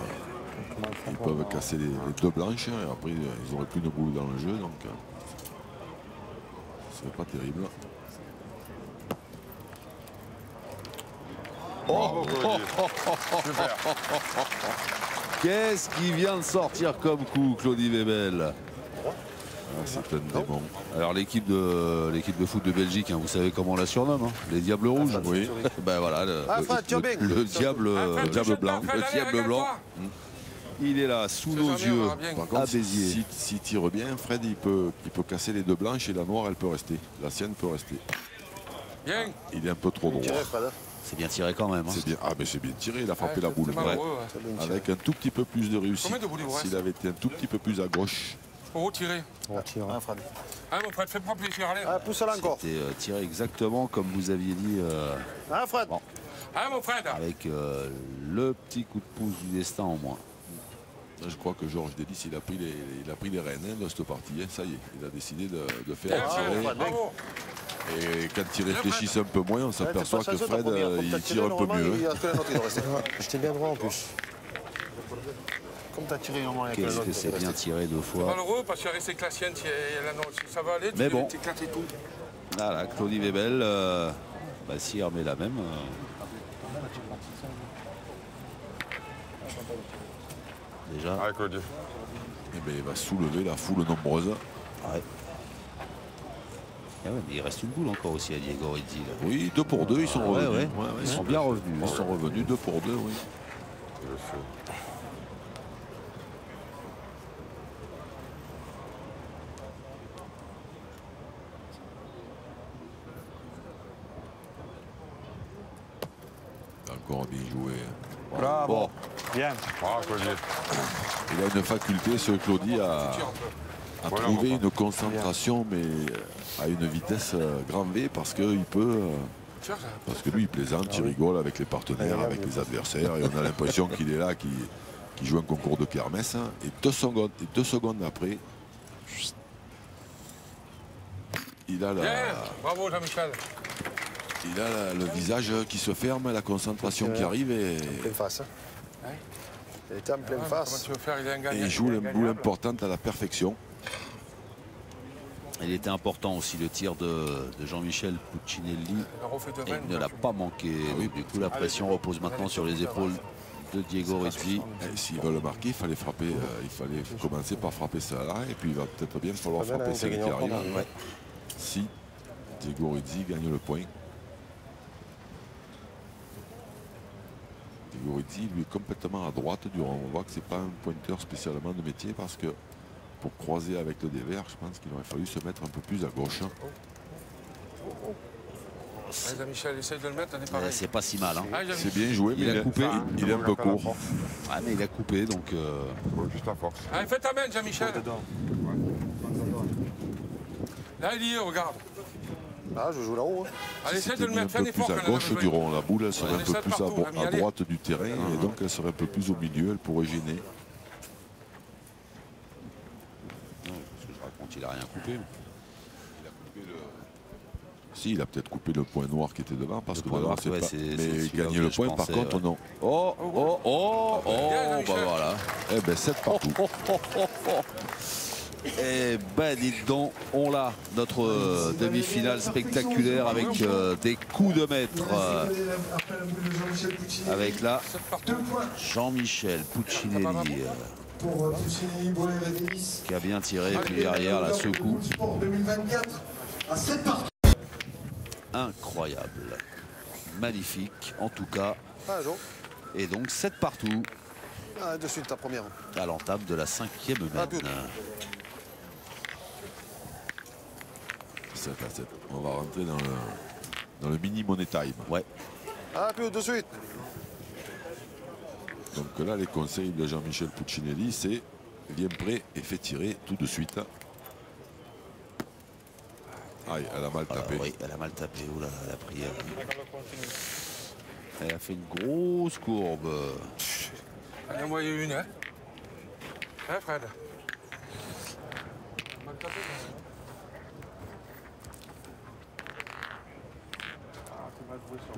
ils peuvent casser les deux blanches, et après, ils n'auraient plus de boule dans le jeu, donc ce serait pas terrible. Bravo, Cody. Super. Qu'est-ce qui vient de sortir comme coup, Claudie Webel? Ah, c'est un démon. Alors l'équipe de foot de Belgique, hein, vous savez comment on la surnomme, hein, les Diables Rouges. Oui. Ben voilà, le diable blanc. Le diable blanc. Il est là, sous nos yeux, Par à contre, Béziers. s'il tire bien, Fred, il peut casser les deux blanches et la noire, elle peut rester. La sienne peut rester. Bien. Il est un peu trop droit. C'est bien tiré quand même. Hein. C'est bien. Ah, mais c'est bien tiré, il a frappé la boule. C'est malheureux, ouais. Avec un tout petit peu plus de réussite. Combien de boules il vous reste? S'il avait été un tout petit peu plus à gauche. Pour retirer. Allez, mon frère, fais-moi plaisir, allez. Pousse-la encore. C'était tiré exactement comme vous aviez dit, Hein, Fred? bon, Allez, mon frère. avec le petit coup de pouce du destin en moins. Je crois que Georges Délice, il a pris les rênes de cette partie. Hein. Ça y est, il a décidé de faire tirer. Bravo. Et quand il réfléchit un peu moins, on s'aperçoit que Fred, il tire un peu mieux. Hein. J'étais bien droit en plus. Comme t'as tiré en moins. Qu'est-ce que c'est bien tiré deux fois. Malheureux, parce qu'il y a resté que la sienne, si ça va aller, tu Mais bon. t'éclater tout. Voilà, Claudie Webel, s'y remet la même. Déjà. Allez, Cody. Eh ben, il va soulever la foule nombreuse. Ouais. Ah ouais, mais il reste une boule encore aussi à Diego Rizzi. Là. Oui, 2 pour 2, ils sont revenus. Ouais. Ils sont bien revenus. Ils sont revenus 2 pour 2, oui. Encore bien joué. Bravo. Bon. Bien. Ah, Cody. Il a une faculté, ce Claudie, à Voilà, trouver mon une concentration, mais à une vitesse grand V, parce qu'il peut. Parce que lui, il plaisante, il rigole avec les partenaires, avec les adversaires, et on a l'impression qu'il est là, qu'il joue un concours de kermesse. Hein, et 2 secondes après, il a, Bien. Bravo, Jean-Michel. le visage qui se ferme, la concentration qui arrive, et Pleine face. Il était en pleine Comment face. tu veux faire? Il a un gagnant. il joue une boule importante à la perfection. Il était important aussi le tir de Jean-Michel Puccinelli. Et il ne l'a pas manqué. Donc, du coup, la pression repose maintenant sur les épaules de Diego Rizzi. S'il veut le marquer, il fallait frapper, il fallait commencer par frapper ça là, et puis il va peut-être bien falloir frapper celle qui arrive. Ouais. Si Diego Rizzi gagne le point. Diego Rizzi, lui, est complètement à droite du rang. On voit que c'est pas un pointeur spécialement de métier, parce que pour croiser avec le dévers, je pense qu'il aurait fallu se mettre un peu plus à gauche. Allez, Jean-Michel, essaye de le mettre, on est pareil. C'est pas si mal. Hein. Allez, C'est Jean-Michel. bien joué, mais Il a coupé. il est un peu court. Ah, mais il a coupé, donc... Juste la force. Allez, fais ta main, Jean-Michel. Là, il y est, regarde. Ah, je joue là-haut. Allez, essaye de C'était le mis un mettre, fais un peu effort plus quand à même. gauche du rond. La boule, elle serait un peu essaie plus partout, on va y à aller. droite du terrain, et donc elle serait un peu plus au milieu, elle pourrait gêner. Non, parce que je raconte, il a rien coupé. Si, il a peut-être coupé le point noir qui était devant parce Le que point devant, noir, c'est ouais, pas. c'est Mais celui-là gagner que le je point, par pensais, contre, ouais. non. Bah voilà. Eh ben 7 partout. Eh ben dites donc, on l'a, notre demi-finale spectaculaire avec des coups de maître. Avec là, Jean-Michel Puccinelli Pour Puccinelli, Boer et Denis. qui a bien tiré, puis derrière la secoue. Sport 2024 à 7 partout. Incroyable. Magnifique, en tout cas. Ah, Jo. Et donc 7 partout Ah, de suite, ta première. à l'entame de la 5e Ah, mène. 7 à 7. On va rentrer dans le mini money time. Ouais. Ah, plus de suite. Donc là, les conseils de Jean-Michel Puccinelli, c'est viens prêt et fais tirer tout de suite. Aïe, elle a mal tapé. Oui, elle a mal tapé. Oula, elle a pris. Elle a fait une grosse courbe. Allez, moi, il y a une, hein. Hein, Fred?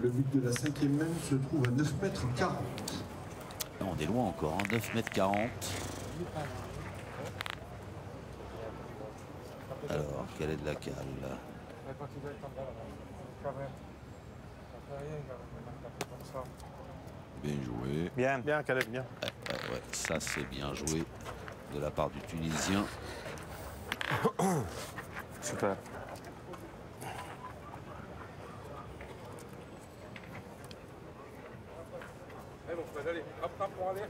Le but de la 5e mène se trouve à 9 mètres 40. Là, on est loin encore, hein, 9 mètres 40. Alors, quelle est de la cale? Bien joué. Bien. Bien, Caleb, bien. Ouais, ça c'est bien joué de la part du Tunisien. Super. Allez, mon Fred, allez, rattrape pour aller.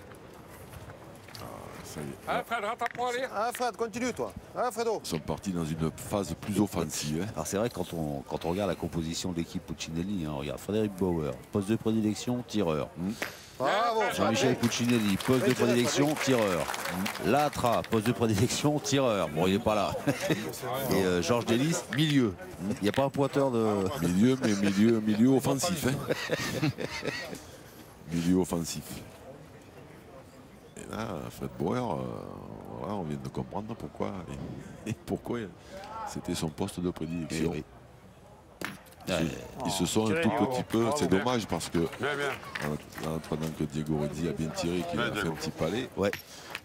Ça y est. Allez, Fred, rattrape pour aller. Ah, Fred, continue, toi. Ah, Fredo. Ils sont partis dans une phase plus offensive. Alors c'est vrai que quand on regarde la composition de l'équipe Puccinelli, hein, on regarde Frédéric Bauer, poste de prédilection, tireur. Bravo. Jean-Michel Puccinelli, poste de prédilection, tireur. Latra, poste de prédilection, tireur. Bon, il n'est pas là. Et Georges Delis, milieu. Il n'y a pas un pointeur de... Milieu, mais milieu offensif. Hein. Milieu offensif. Et là, Fred Bauer, voilà, on vient de comprendre pourquoi c'était son poste de prédilection. Oui. Ils se sont un tout petit peu, c'est dommage parce que Bien, bien. pendant que Diego Redzi a bien tiré, qu'il a fait un petit palais, Ouais.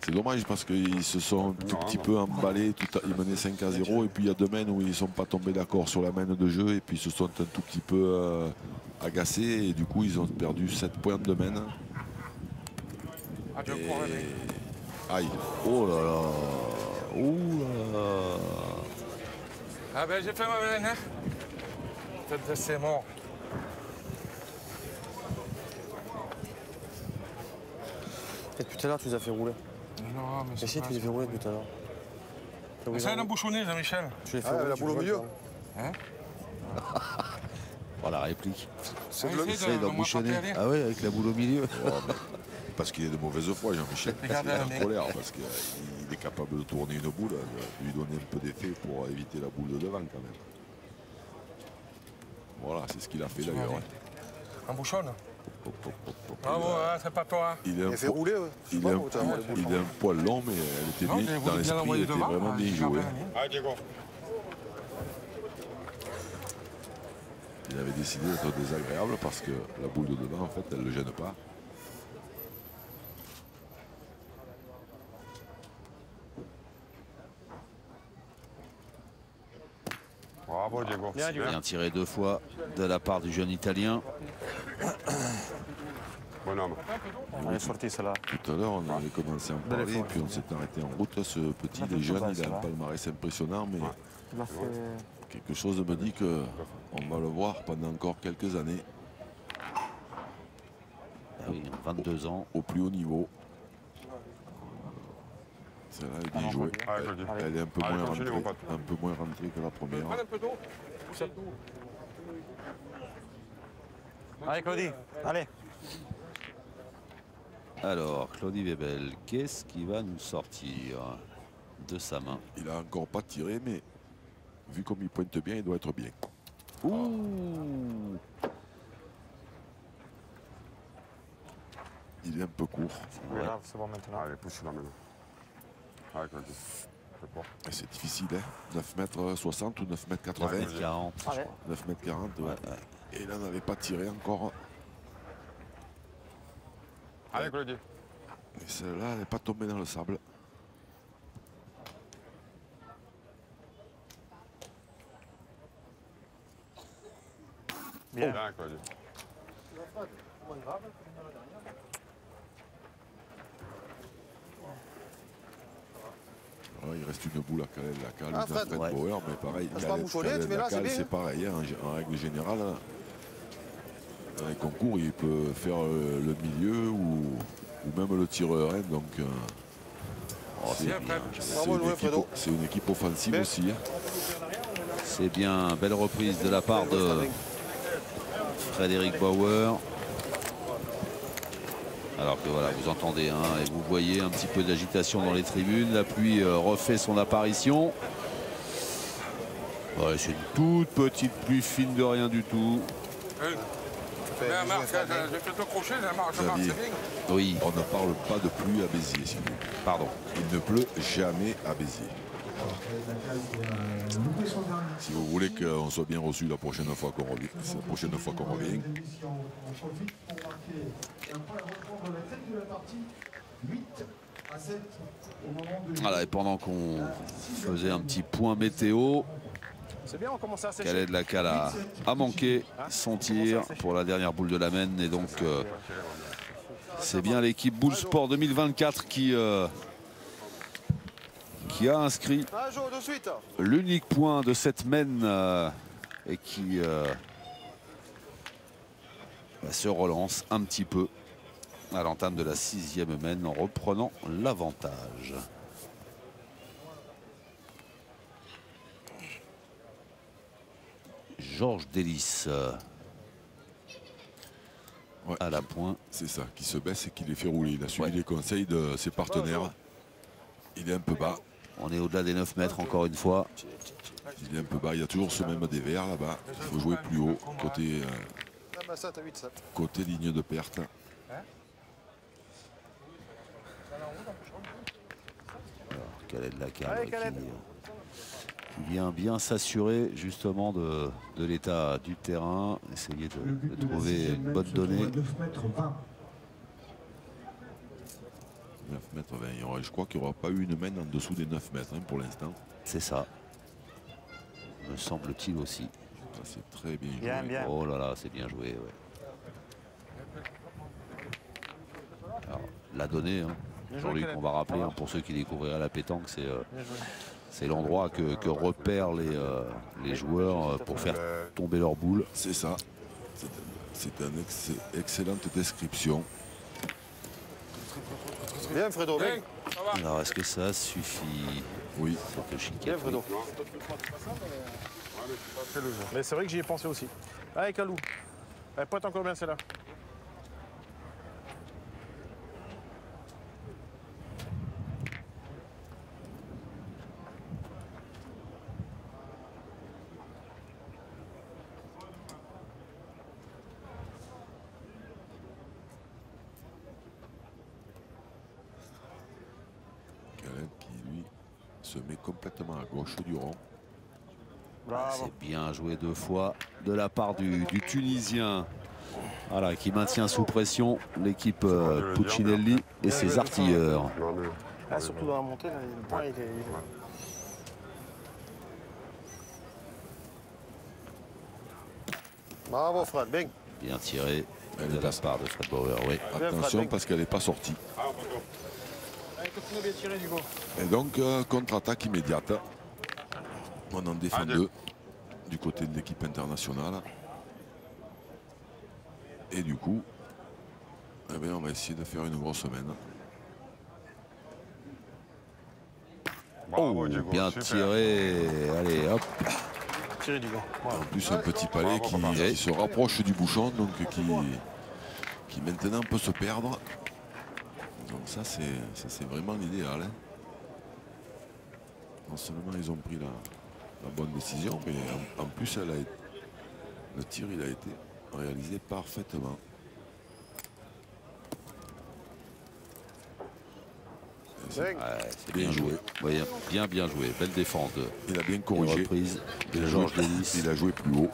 c'est dommage parce qu'ils se sont un tout petit peu emballés, ils menaient 5 à 0 et puis il y a 2 mènes où ils ne sont pas tombés d'accord sur la mène de jeu et puis ils se sont un tout petit peu agacés et du coup ils ont perdu 7 points de mène. Ah, je crois, allez. Aïe. Oh là là. Oh là là. Ah, ben, j'ai fait ma mène, hein. Peut-être que c'est mort. Et tout à l'heure, tu les as fait rouler. Non, mais Mais si, tu les as fait rouler tout à l'heure. Essaye d'embouchonner, Jean-Michel. Tu les fais rouler, la tu boule au vois, milieu. toi. Oh la réplique. C'est Ah, de l'eau. essaye Essaye d'embouchonner. m'attraper, allez. Ah ouais, avec la boule au milieu. Parce qu'il est de mauvaise foi, Jean-Michel. Parce Regardez, qu'il est en mec. colère, parce qu'il est capable de tourner une boule, de lui donner un peu d'effet pour éviter la boule de devant quand même. Voilà, c'est ce qu'il a fait d'ailleurs. Embouchonne. Hop, hop, hop, hop. Bravo, hein, c'est pas toi. Il est un Il fait po- rouler, ouais. Je sais il pas est un- où t'as roulé. il est un poil long, mais elle était Non, bien, j'ai dans voulu bien l'esprit, l'envoyer elle était devant. vraiment bien j'ai jouée. gardé la mienne. Allez, Diego. Il avait décidé d'être désagréable parce que la boule de devant, en fait, elle ne le gêne pas. Bravo, Diego. Bien tiré 2 fois de la part du jeune Italien. Bonhomme. Elle est sortie celle-là. Tout à l'heure, on avait commencé à en parler, et puis on s'est arrêté en route. Ce petit, il est jeune, il a un palmarès impressionnant, mais Il a fait... quelque chose me dit qu'on va le voir pendant encore quelques années Ah oui, 22 ans. au plus haut niveau. Celle-là est bien jouée. Allez, je le dis. Elle est un peu, Allez, moins continue, rentrée, mon pote. un peu moins rentrée que la première. Prends un peu d'eau. C'est tout. Allez, Claudie, allez. Alors, Claudie Webel, qu'est-ce qui va nous sortir de sa main? Il n'a encore pas tiré, mais vu comme il pointe bien, il doit être bien. Ouh. Il est un peu court. C'est pas grave, c'est bon maintenant. Allez, pousse-la maintenant. Allez, Claudie. C'est difficile, hein. 9,60 m ou 9,80 m. 9,40 m. 9,40 m, ouais. Et là, on n'avait pas tiré encore. Allez, Claudie. Et celle-là, elle n'est pas tombée dans le sable. Bien. Bien, Claudie. Alors, il reste une boule à Calais de la Cale, Ah, une à Fred. Fred Ouais. Bauer, mais pareil, Je vais bouchonner, Calais tu de mets la là, c'est Cale, bien. c'est pareil, hein, en règle générale. Dans les concours, il peut faire le milieu ou même le tireur. Hein, donc, C'est Bien, bien, Fred. Bravo, Louis, Fredo. c'est une équipe offensive Bien. aussi. Hein. c'est bien. Belle reprise de la part de Frédéric Bauer. Alors que voilà, vous entendez, hein, et vous voyez un petit peu d'agitation dans les tribunes. La pluie refait son apparition. Ouais, c'est une toute petite pluie fine de rien du tout. Bien, Marc, j'ai fait le crochet, j'ai marqué, c'est Xavier. bien. Oui, On ne parle pas de pluie à Béziers, s'il vous plaît. pardon. Il ne pleut jamais à Béziers. Si vous voulez qu'on soit bien reçu la prochaine fois qu'on revient, c'est la prochaine fois qu'on revient. Voilà, et pendant qu'on faisait un petit point météo, C'est bien, on commence à sécher. Calais de la Cale a manqué son tir pour la dernière boule de la Maine. Et donc, c'est bien l'équipe Boule Sport 2024 qui a inscrit Ah, Jo, de suite. l'unique point de cette Maine et qui se relance un petit peu à l'entame de la 6e Maine en reprenant l'avantage. Georges Delis Ouais, à la pointe. c'est ça, qui se baisse et qui les fait rouler. Il a suivi les conseils de ses partenaires. Il est un peu bas. On est au-delà des 9 mètres encore une fois. Il est un peu bas. Il y a toujours ce même dévers là-bas. Il faut jouer plus haut, côté, Ah, bah, 7 à 8, 7. côté ligne de perte. Calais de la Cale Allez, Calais. qui vient bien s'assurer justement de l'état du terrain, essayer de trouver une bonne donnée. 9 mètres 20. 9 mètres 20. Je crois qu'il n'y aura pas eu une main en dessous des 9 mètres hein, pour l'instant. C'est ça, me semble-t-il aussi. Ça, c'est très bien joué. Bien, bien. Oh là là, c'est bien joué. Ouais. Alors, la donnée, hein, Jean-Luc, on va rappeler hein, pour ceux qui découvriraient la pétanque, c'est l'endroit que repèrent les joueurs pour faire tomber leur boule. C'est ça. C'est une excellente description. Bien, Fredo, bien. Bien, ça va. Alors, est-ce que ça suffit? Oui. Cette chiquette, Bien, Fredo. Mais c'est vrai que j'y ai pensé aussi. Allez, Calou. Elle pointe encore bien celle-là. Calais qui, lui, se met complètement à gauche du rond. Bravo. C'est bien joué 2 fois de la part du Tunisien. Voilà, qui maintient sous pression l'équipe Puccinelli et ses artilleurs. Ah, surtout dans la montée, là, le point, il est... Bravo, Fred, bien. Bien tiré Elle de est la pas- part de Fred Bauer. Oui. Attention parce qu'elle n'est pas sortie. Allez, continue bien tirer, Hugo. Et donc, contre-attaque immédiate. On en défend 2 du côté de l'équipe internationale. Et du coup, eh bien, on va essayer de faire une grosse semaine. Bravo, Diego, Bien super. tiré. Allez, hop. Tirez, Hugo. En plus, un petit palais qui se rapproche du bouchon, donc qui maintenant peut se perdre. Donc ça, c'est vraiment l'idéal. Hein. Non seulement ils ont pris la bonne décision, mais en plus, le tir il a été réalisé parfaitement. c'est bien joué. Ouais, bien joué. Belle défense. Il a bien corrigé. Il a joué plus haut.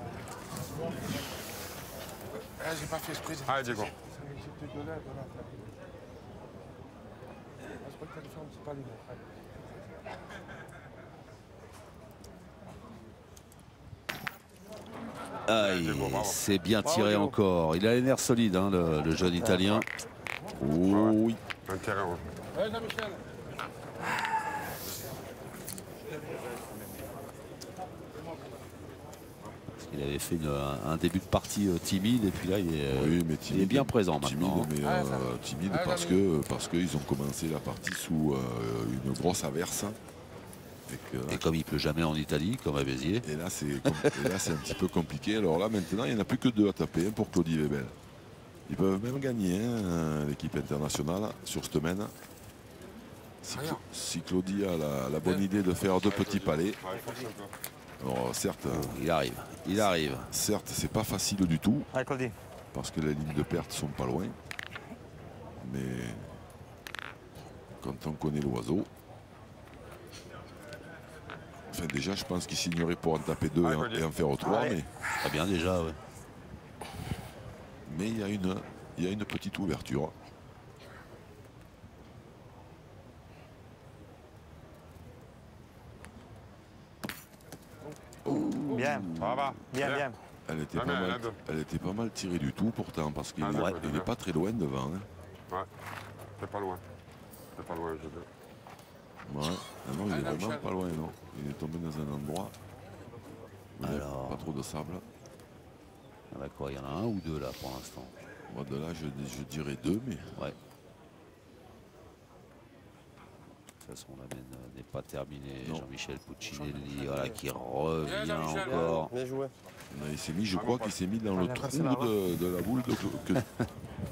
J'ai pas fait esprit. Allez, Diego. C'est bien tiré encore. Il a les nerfs solides, hein, le jeune Italien. Oh oui. Intérêt. Ouais, Jean-Michel. Il avait fait un début de partie timide et puis là il est bien présent maintenant. Timide parce qu'ils ont commencé la partie sous une grosse averse. Et comme il pleut jamais en Italie, comme à Béziers. Et là c'est un petit peu compliqué. Alors là maintenant il n'y en a plus que 2 à taper pour Claudie Webel. Ils peuvent même gagner l'équipe internationale sur cette semaine. Si Claudie a la bonne idée de faire 2 petits palets. Alors certes, il arrive. Certes, c'est pas facile du tout. Parce que les lignes de perte sont pas loin. Mais quand on connaît l'oiseau. Enfin déjà je pense qu'il signerait pour en taper 2 et en faire 3. Mais très bien déjà, ouais. Mais il y a une petite ouverture. Bien, bien. Elle était pas mal tirée du tout pourtant parce qu'il n'est pas très loin devant. Hein. Ouais, c'est pas loin. C'est pas loin, je veux. Ouais, non, il est vraiment pas loin, non. Il est tombé dans un endroit où il n'y a pas trop de sable. Il y en a 1 ou 2 là pour l'instant. Moi de là je dirais 2, mais. Ouais. De toute façon, la mène n'est pas terminée. Jean-Michel Puccinelli, voilà, qui revient encore. Bien joué. Je crois qu'il s'est mis dans le trou de la boule.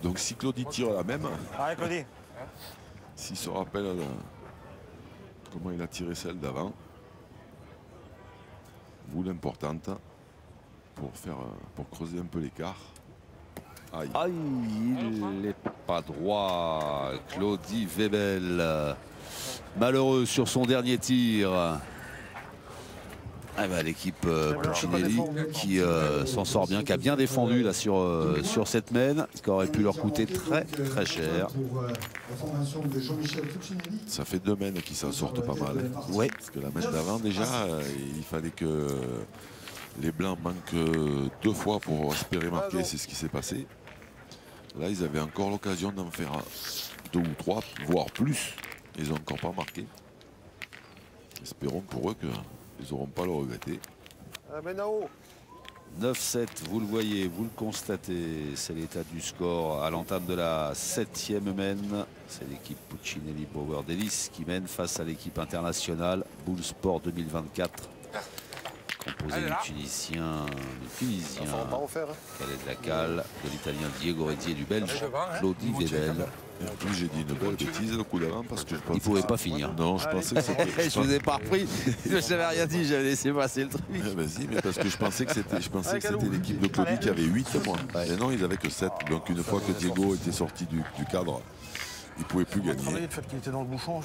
Donc si Claudie tire la même, s'il se rappelle comment il a tiré celle d'avant, boule importante pour creuser un peu l'écart. Aïe, il n'est pas droit. Claudie Webel. Malheureux sur son dernier tir. L'équipe Puccinelli qui s'en sort bien, qui a bien défendu là sur cette mène, qui aurait pu leur coûter très cher. Ça fait 2 mènes qui s'en sortent pas mal. Oui. Parce que la mène d'avant déjà, il fallait que les blancs manquent 2 fois pour espérer marquer, c'est ce qui s'est passé. Là ils avaient encore l'occasion d'en faire 2 ou 3, voire plus. Ils n'ont encore pas marqué. Espérons pour eux qu'ils n'auront pas à le regretter. 9-7, vous le voyez, vous le constatez. C'est l'état du score à l'entame de la 7e mène. C'est l'équipe Puccinelli Power Delis qui mène face à l'équipe internationale Bull Sport 2024. Composé du Tunisien Khaled Lacal, de l'Italien Diego Redzi et du Belge Claudie Webel. En plus j'ai dit une belle bêtise le coup d'avant parce que je pensais. Il pouvait pas finir. Non, je pensais que c'était. Je vous ai pas repris. Je n'avais rien dit, j'avais laissé passer le truc. Vas-y, mais parce que je pensais que c'était l'équipe de Claudie qui avait 8 points. Et non, ils avaient que 7. Donc une fois que Diego était sorti du cadre, il ne pouvait plus gagner. Le fait qu'il était dans le bouchon,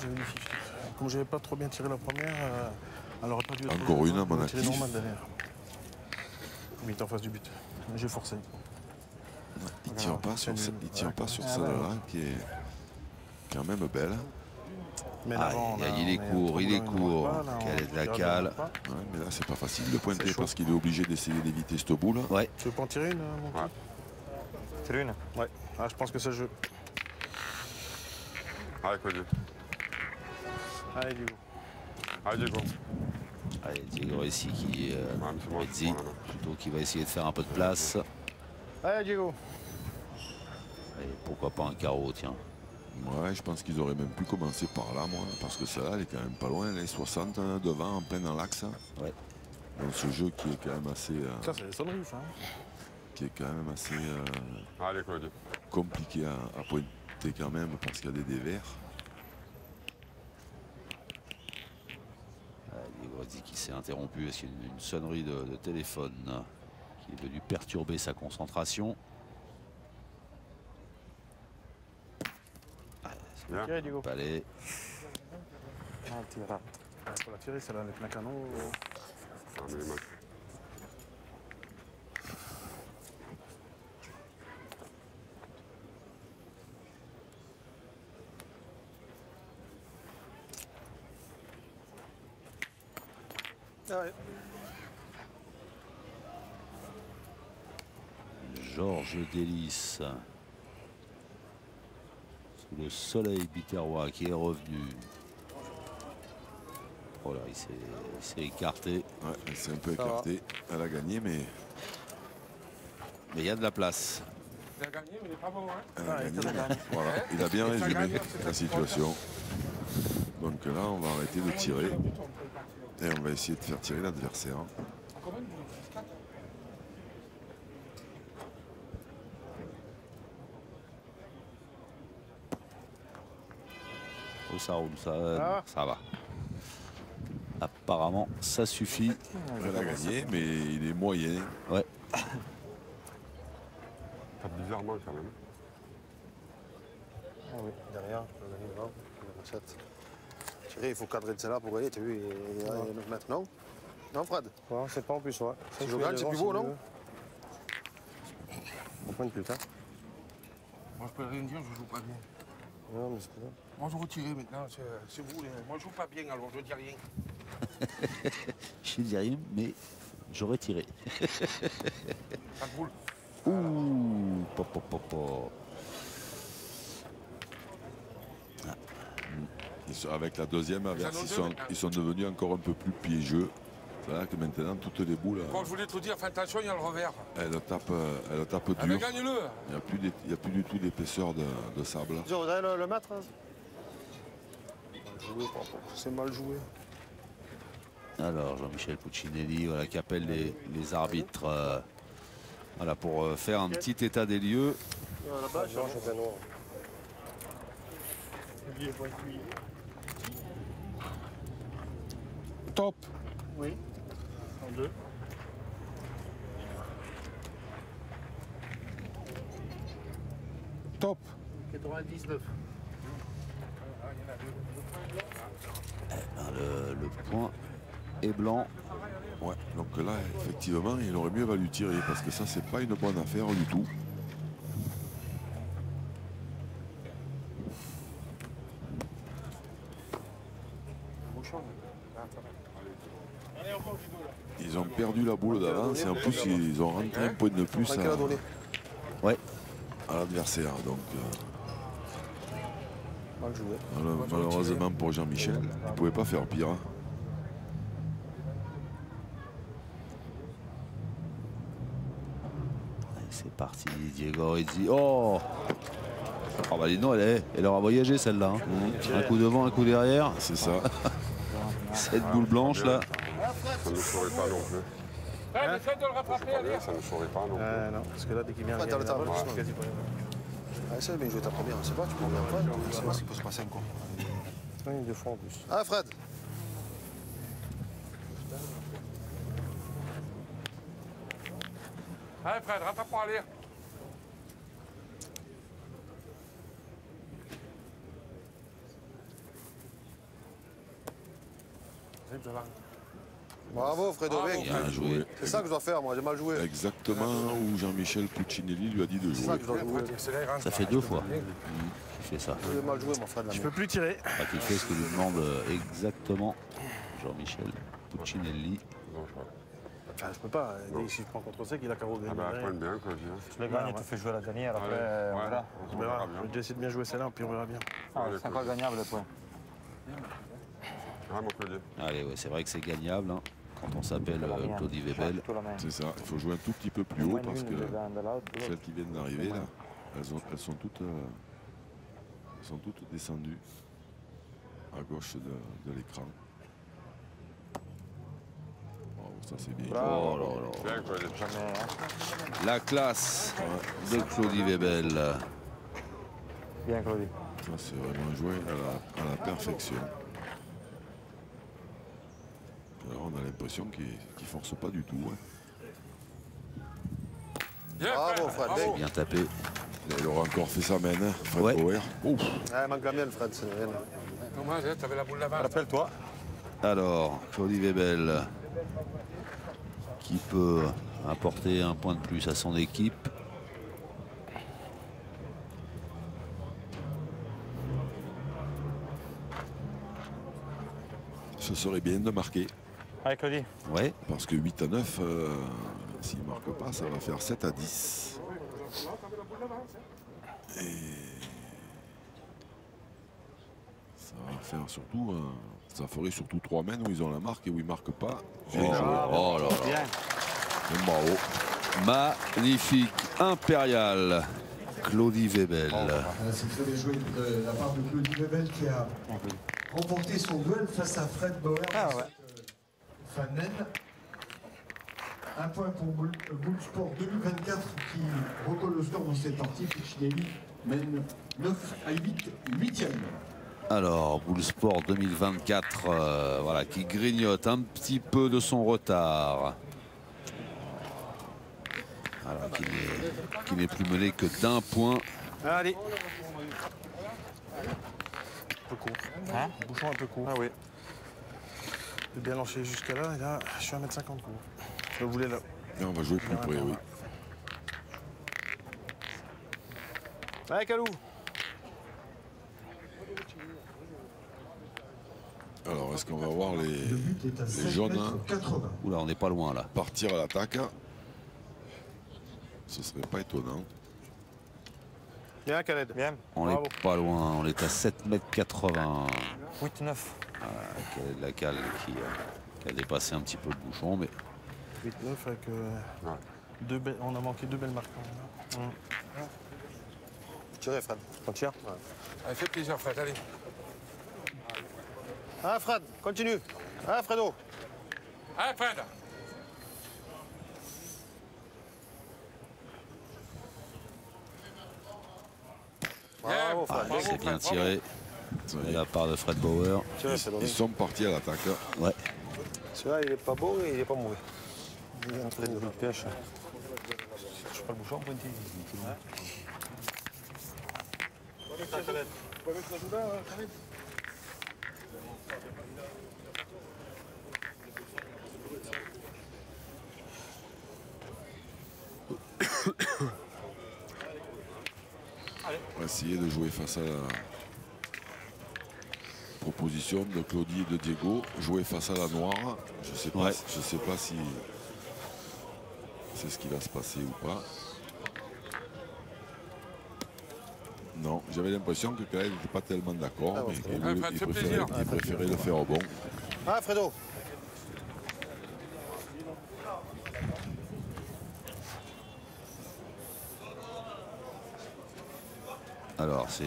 comme j'avais pas trop bien tiré la première, elle aurait pas dû être. Encore une à mon actif. Il était en face du but. J'ai forcé. Il ne tire pas sur celle-là qui est quand même belle. Il est court. Khaled Lacal. Mais là c'est pas facile de pointer parce qu'il est obligé d'essayer d'éviter cette boule. Ouais. Tu veux pas en tirer une, mon petit? Tirer une? Ouais. Je pense que c'est le jeu. Allez, Claudie. Allez, Diego. Allez, Diego ici qui va essayer de faire un peu de place. Allez, Diego. Et pourquoi pas un carreau, tiens. Ouais, je pense qu'ils auraient même pu commencer par là, moi, parce que celle-là, elle est quand même pas loin, elle est 60 devant, en plein dans l'axe. Ouais. Dans ce jeu qui est quand même assez. Ça, c'est des sonneries, ça. Qui est quand même assez Allez, Claudie. compliqué à pointer quand même, parce qu'il y a des dévers. Diego Redzi qui s'est interrompu parce qu'il y a une sonnerie de téléphone qui est venue perturber sa concentration. Bien. Palais. Il faut la tirer, celle-là, avec un canon. Ah, mais les matchs. Ah ouais. Georges Délice. Sous le soleil biterrois qui est revenu. Oh là, il s'est écarté. Ouais, il s'est un peu écarté. Elle a gagné, mais il y a de la place. Il a gagné, mais il n'est pas bon. Hein. elle a gagné. Voilà, il a bien résumé la situation. Donc là, on va arrêter de tirer. Et on va essayer de faire tirer l'adversaire. Oh, ça roule, ça va. Apparemment, ça suffit. Elle a gagné, mais il est moyen. Ouais. Tape bizarrement quand même. Ah oui, derrière, on a gagné devant. 7. Thierry, il faut cadrer de celle-là pour gagner, tu as vu, il y a 9 mètres, non? Non, Fred? Ouais, c'est pas en plus, ouais. Si je gagne, c'est plus beau, non? On pointe plus tard. Moi, je peux rien dire, je joue pas bien. Non, mais c'est pas ça. Moi, je retire maintenant, c'est vous. Moi, je joue pas bien, alors je dis rien. Je dis rien, mais j'aurais tiré. Ça roule. Ouh, po. Avec la deuxième averse, ils sont devenus encore un peu plus piégeux. C'est-à-dire que maintenant, toutes les boules. Quand je voulais te dire, fais attention, il y a le revers. Elle tape dur. Ah, mais gagne-le. Il n'y a plus du tout d'épaisseur de sable. Je voudrais le mettre. C'est mal joué. Alors, Jean-Michel Puccinelli, voilà, qui appelle les arbitres voilà, pour faire un petit état des lieux. Là-bas, je noir. Top. Oui. En 2. Top. 99. Le point est blanc. Ouais, donc là, effectivement, il aurait mieux valu tirer parce que ça, c'est pas une bonne affaire du tout. Ils ont perdu la boule d'avance et en plus, ils ont rentré un point de plus à l'adversaire. Donc, mal joué. Malheureusement pour Jean-Michel, il ne pouvait pas faire pire. C'est parti, Diego Rizzi. Oh, bah dis donc, elle aura voyagé celle-là. Hein. Un coup devant, un coup derrière. C'est ça. Cette boule blanche là. Ça ne saurait pas non plus. Essaye de le rattraper, allez. Ça ne saurait pas non plus. Non, parce que là, dès qu'il vient Ouais, t'as le temps, c'est quasi pas. C'est bien joué ta première, c'est pas, tu peux bien faire, c'est pas ce qui peut se passer encore. Oui, 2 fois en plus. Ah, Fred. Allez, Fred, rattrape-moi, allez. Bravo, Fredo. Bien joué. C'est ça que je dois faire, moi, j'ai mal joué. Exactement où Jean-Michel Puccinelli lui a dit de C'est ça jouer. que je dois jouer. Ça fait 2 fois qu'il fait ça. J'ai mal joué, mon Fred. Je peux plus tirer. Il fait ce que lui demande exactement Jean-Michel Puccinelli. Enfin, je peux pas. Si je prends contre sec, il a carreau gagné. Ah bah, prends bien, quoi, viens. Tu le gagnes et tu fais jouer la dernière, après, on verra. On verra. Je vais essayer de bien jouer celle-là, puis on verra bien. C'est encore gagnable, le point. Ah, mon collier. Allez, ouais, c'est vrai que c'est gagnable hein, quand on s'appelle Claudie Webel. C'est ça, il faut jouer un tout petit peu plus haut parce que celles qui viennent d'arriver là, elles sont toutes descendues à gauche de l'écran. Oh, ça c'est bien. Oh là là. Bien, collier. La classe de Claudie Webel. Bien, Claudie. Ça c'est vraiment joué à la perfection. Alors, on a l'impression qu'il ne force pas du tout. Hein. Bravo, Fred. Bien tapé. Il aura encore fait sa main, hein, Fred Ouais. Bauer. Ouf. Ah, il manque la mienne, Fred. C'est rien. dommage, hein, t'avais la boule d'avant. Rappelle-toi. Alors, Claudie Webel qui peut apporter un point de plus à son équipe. Ce serait bien de marquer. Allez, Claudie. Ouais. Parce que 8 à 9, s'il ne marque pas, ça va faire 7 à 10. Et ça va faire surtout, ça ferait surtout 3 mènes où ils ont la marque et où ils ne marquent pas. Oh là là. Bien. Et bravo. Magnifique, impérial. Claudie Webel. C'est très bien joué de la part de Claudie Webel qui a remporté son duel face à Fred Bauer. Ah ouais. Fanen. Un point pour Bullsport 2024 qui recolle le score dans cette partie. Puccinelli mène 9 à 8, 8e. Alors, Bullsport 2024, voilà, qui grignote un petit peu de son retard. Alors, qui n'est plus mené que d'un point. Allez. Un peu court. Hein? Bouchon un peu court. Ah oui. J'ai bien lancé jusqu'à là et là, je suis à 1,50 m court. Je voulais là. Et on va jouer plus près, oui. Allez, Calou. Alors, est-ce qu'on va voir Le but est à les 7 jaunes mètres 80. Oula, on n'est pas loin là. partir à l'attaque? Ce serait pas étonnant. Bien, Khaled. Bien. On n'est pas loin, on est à 7,80 m. 8-9. Khaled Lacalle qui a dépassé un petit peu le bouchon, mais 8-9 avec deux belles. On a manqué 2 belles marques. Tirez, Fred. On tire. Allez, fais plaisir, Fred, allez. Ah, Fred, continue. Ah, Fredo. Allez, Fred. Bravo, Fred. bravo, c'est bien Fred, tiré de la part de Fred Bauer. Tirez, c'est Ils bon. sont partis à l'attaque. Ouais. Celui-là, il est pas beau et il est pas mauvais. Il est entré de pêche. Je pas le bouchon, Pointy. On va essayer de jouer face à la proposition de Claudie et de Diego. Jouer face à la noire. Je sais pas, Ouais. je sais pas si c'est ce qui va se passer ou pas. Non, j'avais l'impression que Khaled n'était pas tellement d'accord, mais qu'il Ah, Fred, fais plaisir. préférait le faire au bon. Ah, Fredo. Alors, c'est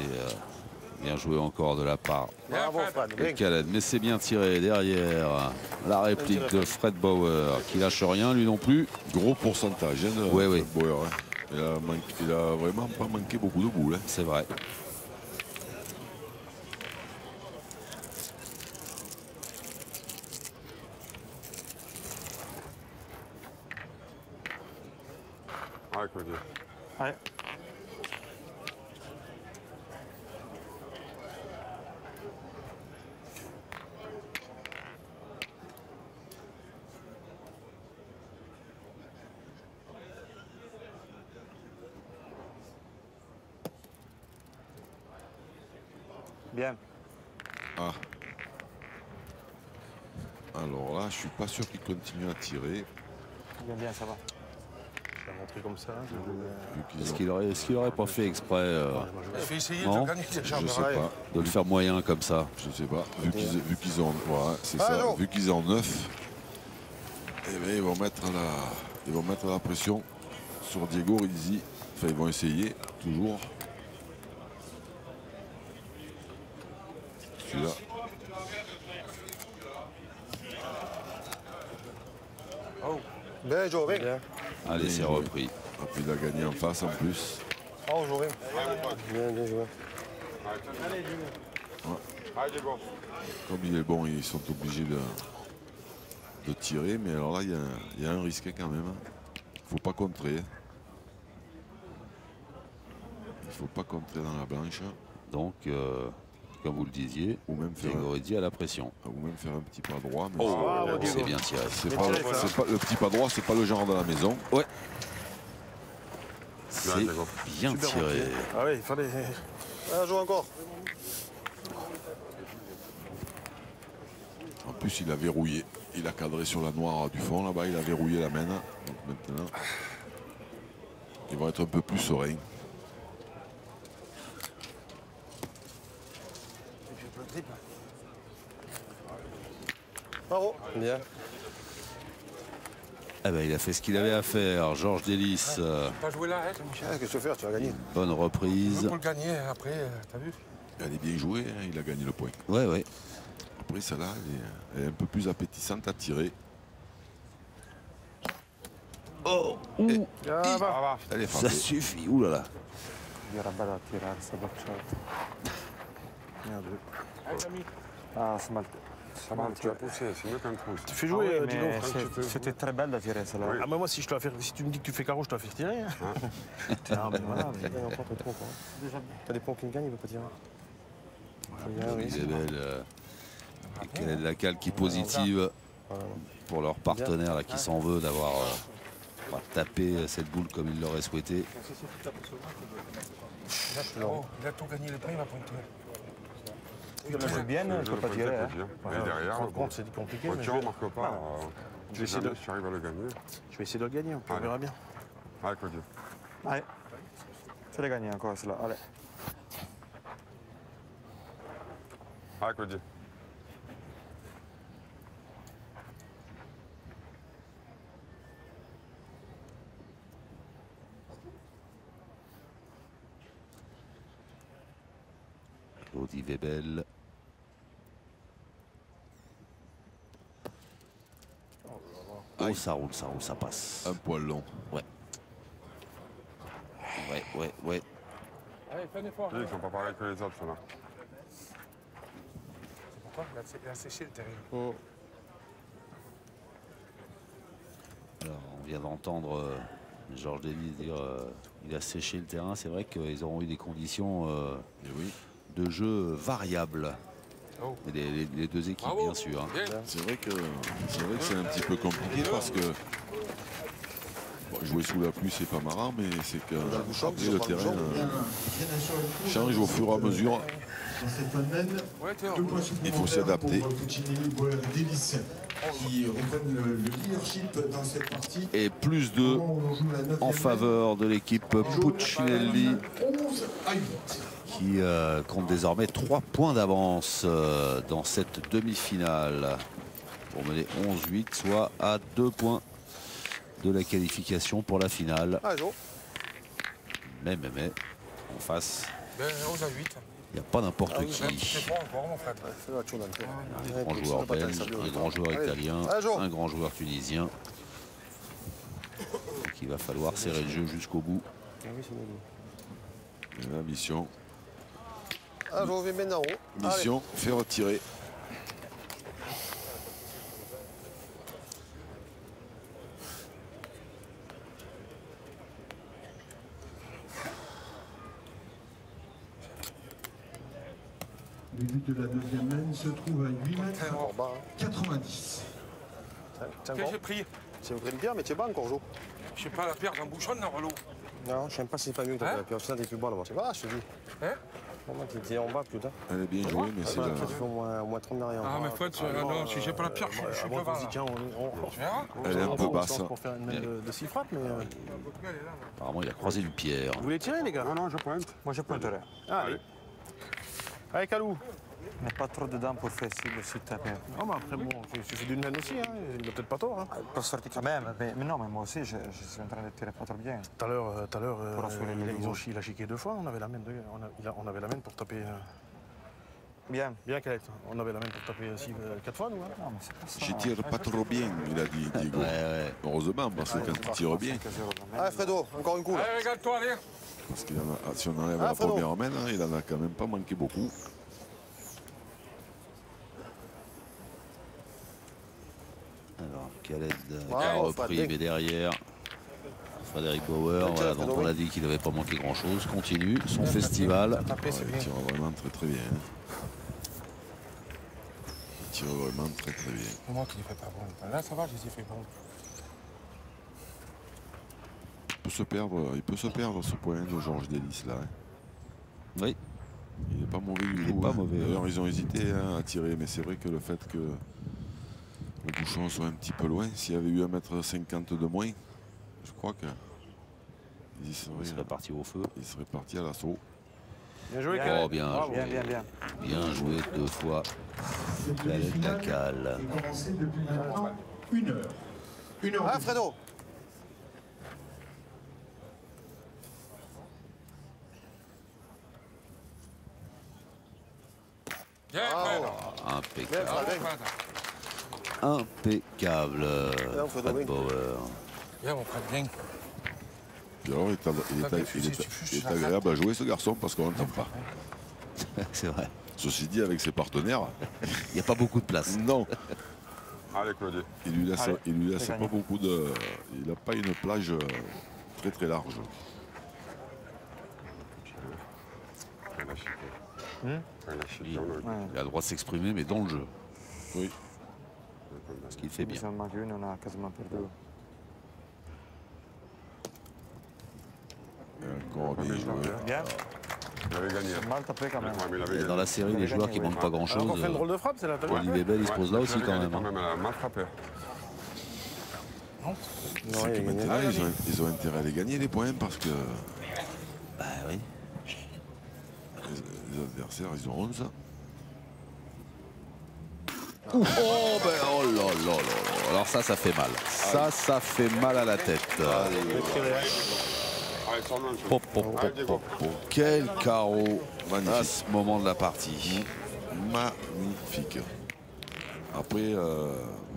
bien joué encore de la part Bravo, Fred. de Bien. Khaled, mais c'est bien tiré derrière la réplique de Fred Bauer qui lâche rien lui non plus. Gros pourcentage, hein, de Ouais, ouais. Fred Bauer, hein. Il a vraiment pas manqué beaucoup de boules. Hein. C'est vrai. Allez, Claudie. Allez. Bien. Ah. Alors là, je suis pas sûr qu'il continue à tirer. Bien, bien, ça va. Je vais rentrer comme ça. Vu qu'ils Est-ce qu'il aurait pas fait exprès Je vais essayer Non. de gagner des je charmes. sais pas, de le faire moyen comme ça? je sais pas. Vu qu'ils ont, voilà, c'est ça. non. Vu qu'ils ont 9, eh bien, ils vont mettre la pression sur Diego Rizzi. Enfin, ils vont essayer toujours. Celui-là. Bien joué. Bien. Allez, c'est repris. Et puis il a gagné en face en plus. Oh, joué. Bien, bien joué. Allez, Diego. Comme il est bon, ils sont obligés de tirer. Mais alors là, il y a un risque quand même. Il ne faut pas contrer. Il ne faut pas contrer dans la blanche. Donc, comme vous le disiez, ou même faire, Gregory à la pression. Ou même faire un petit pas droit. Mais c'est bien tiré. Le petit pas droit, c'est pas le genre de la maison. Ouais. C'est bien tiré. Ah oui, il fallait... Ah, joue encore. En plus, il a verrouillé. Il a cadré sur la noire du fond là-bas. Il a verrouillé la main. Donc maintenant, il va être un peu plus serein. Bravo. Bien. Eh ben, il a fait ce qu'il avait à faire. Georges Delis. T'as joué là, Michel. Qu'est-ce que tu veux faire? Tu vas gagner. Bonne reprise. Pour le gagner, après, t'as vu? Elle est bien jouée. Hein, il a gagné le point. Ouais, ouais. Après, celle-là, elle est un peu plus appétissante à tirer. Oh, Elle est ça frappée. suffit. Ouh là là. Ah, c'est mal. Ça va, tu as poussé, c'est mieux qu'un trou. Tu fais jouer, dis donc. C'était très belle de tirer celle-là. Ah, mais moi, si tu me dis que tu fais carreau, je te la fais tirer. Hein. Ah, mais voilà. T'as des points qui gagnent, il ne veut pas tirer. Isabelle, quelle est la cale qui est positive pour leur partenaire là, qui s'en veut d'avoir tapé cette boule comme il l'aurait souhaité. Il a tout gagné, le point, il va pointer. Je joue bien, je ne peux pas tirer. Et derrière, Par contre, c'est compliqué. quand tu ne remarques pas, je vais essayer de... si tu arrives à le gagner. Je vais essayer de le gagner, on verra bien. Allez, Claudio. Allez, c'est la gagner encore celle-là. Allez. Allez, Claudio. Claudie Webel. Oh, ça roule, ça passe. Un poil long. Ouais. Ouais. Allez, fais un effort. Ils ne sont pas pareils que les autres, ceux-là. C'est pourquoi il a séché le terrain. Alors, on vient d'entendre Georges Delis dire il a séché le terrain. C'est vrai qu'ils auront eu des conditions de jeu variables. Et les deux équipes, bien sûr. Hein. C'est vrai que c'est un petit peu compliqué parce que jouer sous la pluie, c'est pas marrant, mais c'est que après, le terrain change au fur et à mesure. Il faut s'adapter. Et plus de en faveur de l'équipe Puccinelli qui compte désormais 3 points d'avance dans cette demi-finale pour mener 11-8, soit à 2 points de la qualification pour la finale. Mais en face, il n'y a pas n'importe qui. Un grand joueur belge, un grand joueur italien, un grand joueur tunisien. Donc il va falloir serrer le jeu jusqu'au bout. Et la mission. Mission, fait retirer. Le but de la deuxième main se trouve à 8 mètres 90. Qu'est-ce que j'ai pris? C'est une pierre, mais tu es bas encore, Jo. Je sais pas, la pierre, j'en bouchonne dans l'eau. Non, je sais pas si c'est pas mieux que la pierre. Sinon, t'es plus bas là-bas. C'est pas, je te dis. Hein? T'es en bas, putain. Elle est bien jouée, mais c'est là. Tu fais au moins 30 derrière. Ah, mais faut non, si j'ai pas la pierre, je suis plus bas. Elle est un peu basse. Pour faire une main de 6 frappes, mais... Apparemment, il a croisé une pierre. Vous voulez tirer, les gars? Non, je pointe. Moi, je pointerai. Allez. Allez, Calou. Mais pas trop dedans pour faire si taper. Non, mais après, bon, il suffit d'une main aussi, hein. Il n'a peut-être pas tort. Hein. Pour sortir quand même, mais non, mais moi aussi, je suis en train de tirer pas trop bien. Tout à l'heure, il a chiqué 2 fois. On avait la main, on avait la main pour taper. Bien. Bien, Calette. On avait la main pour taper 4 fois, nous. Hein. Non, mais c'est pas ça. Je tire pas trop bien, il a dit Diego. Heureusement, parce que quand il tire bien. Allez, Fredo, encore une coup. Allez, regarde-toi, allez. Parce qu'il si on enlève la première main, hein, il en a quand même pas manqué beaucoup. Alors, Khaled qui a repris, mais derrière, Frédéric Bauer, voilà, dont on a dit qu'il n'avait pas manqué grand-chose, continue son festival. Il tire vraiment très bien. Il tire vraiment très bien. C'est moi qui les fais pas bon. Là, ça va, je les ai fait bon. Il peut se perdre ce point de Georges Delis là. Oui. Il n'est pas mauvais du tout. D'ailleurs, ils ont hésité à tirer, mais c'est vrai que le fait que le bouchon soit un petit peu loin, s'il y avait eu 1,50 m de moins, je crois que il serait parti au feu. Il serait parti à l'assaut. Bien joué, oh, bien joué. Bien joué 2 fois. Khaled Takal. Et commencé depuis maintenant 1 heure. 1 heure. Ah, Fredo. Impeccable. Impeccable. Fred Bauer. Bien, mon frère, bien. Puis alors, il est agréable à jouer ce garçon parce qu'on n'entend pas. C'est vrai. Ceci dit, avec ses partenaires, il n'y a pas beaucoup de place. Non. Allez, Claudie. Il lui laisse pas beaucoup de. Il n'a pas une plage très large. Il a le droit de s'exprimer, mais dans le jeu. Oui. Ce qu'il fait bien. On a quasiment perdu. Encore bien joué. Bien. Il avait gagné. Mal tapé quand même. Et dans la série, les joueurs qui ne manquent pas grand-chose. On fait une drôle de frappe, c'est la table. Olivier Bell, il se pose là aussi quand même. Elle a mal frappé. C'est que maintenant, ils ont intérêt à les gagner les points parce que bah oui. Les adversaires, ils ont 11. Oh, ben, oh là là là là. Alors ça fait mal. Ça fait mal à la tête. Pop, pop, pop, pop. Quel carreau à ce moment de la partie. Magnifique. Après,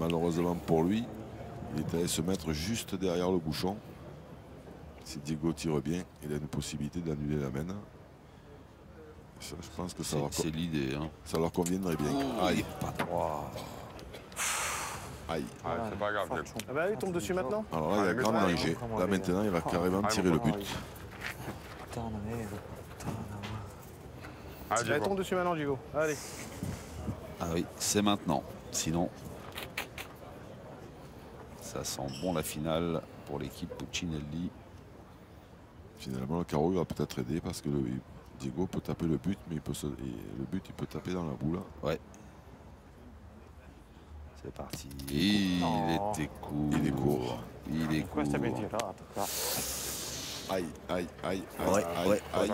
malheureusement pour lui, il est allé se mettre juste derrière le bouchon. Si Diego tire bien, il a une possibilité d'annuler la main. Ça, je pense que c'est l'idée. Hein. Ça leur conviendrait bien. Aïe, pas droit. Aïe. C'est pas grave. Ah bah, il tombe dessus maintenant. Alors là, il y a grand danger. Là, maintenant, il va carrément tirer le but. Il tombe dessus maintenant, Gigo. Allez. Ah oui, c'est maintenant. Sinon, ça sent bon la finale pour l'équipe Puccinelli. Finalement, le carreau va peut-être aider parce que Diego peut taper le but, mais le but, il peut taper dans la boule. Ouais. C'est parti. Il était court. Il est court. Il est court. Aïe, aïe, aïe, ouais, aïe, ouais. aïe.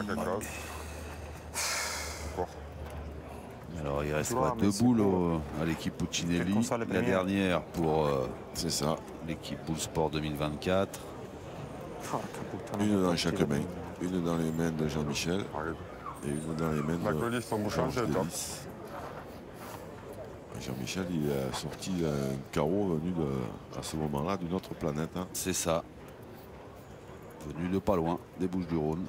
Alors il reste quoi, 2 boules à l'équipe Puccinelli. La dernière pour c'est ça, l'équipe Bull Sport 2024. Une dans chaque main. Une dans les mains de Jean-Michel et une dans les mains de Jean-Michel. Jean-Michel, il a sorti un carreau venu à ce moment-là d'une autre planète. Hein. C'est ça. Venu de pas loin, des Bouches-du-Rhône.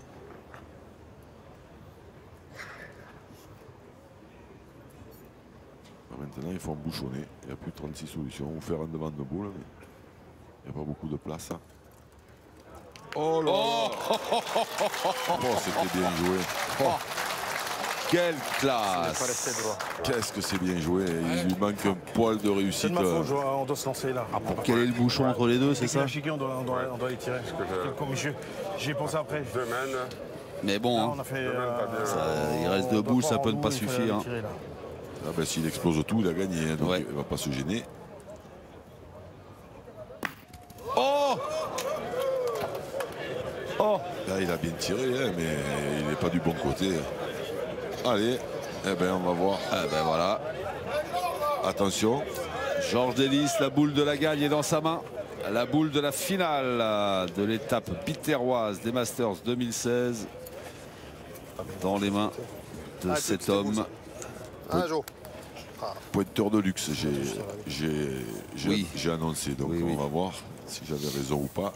Maintenant, il faut embouchonner. Il n'y a plus de 36 solutions. Ou faire un devant de boule, mais il n'y a pas beaucoup de place. Hein. Oh là là. Oh, c'était bien joué. Oh. Quelle classe! Qu'est-ce que c'est bien joué. Il lui manque un poil de réussite. C'est de ma faute, on doit se lancer là. Ah, pour quel est le bouchon entre les deux, c'est ça? On doit les tirer. J'ai pensé après. Mais bon, là, on a fait, il reste 2 boules, ça peut ne pas suffire. Hein. Ah ben, s'il explose tout, il a gagné. Hein, donc il ne va pas se gêner. Oh! Oh! Là, il a bien tiré, hein, mais il n'est pas du bon côté. Allez, eh ben, on va voir. Eh ben voilà. Attention. Georges Delis, la boule de la gagne est dans sa main. La boule de la finale de l'étape biterroise des Masters 2016 dans les mains de cet homme. Pointeur de luxe, j'ai annoncé, donc on va voir si j'avais raison ou pas.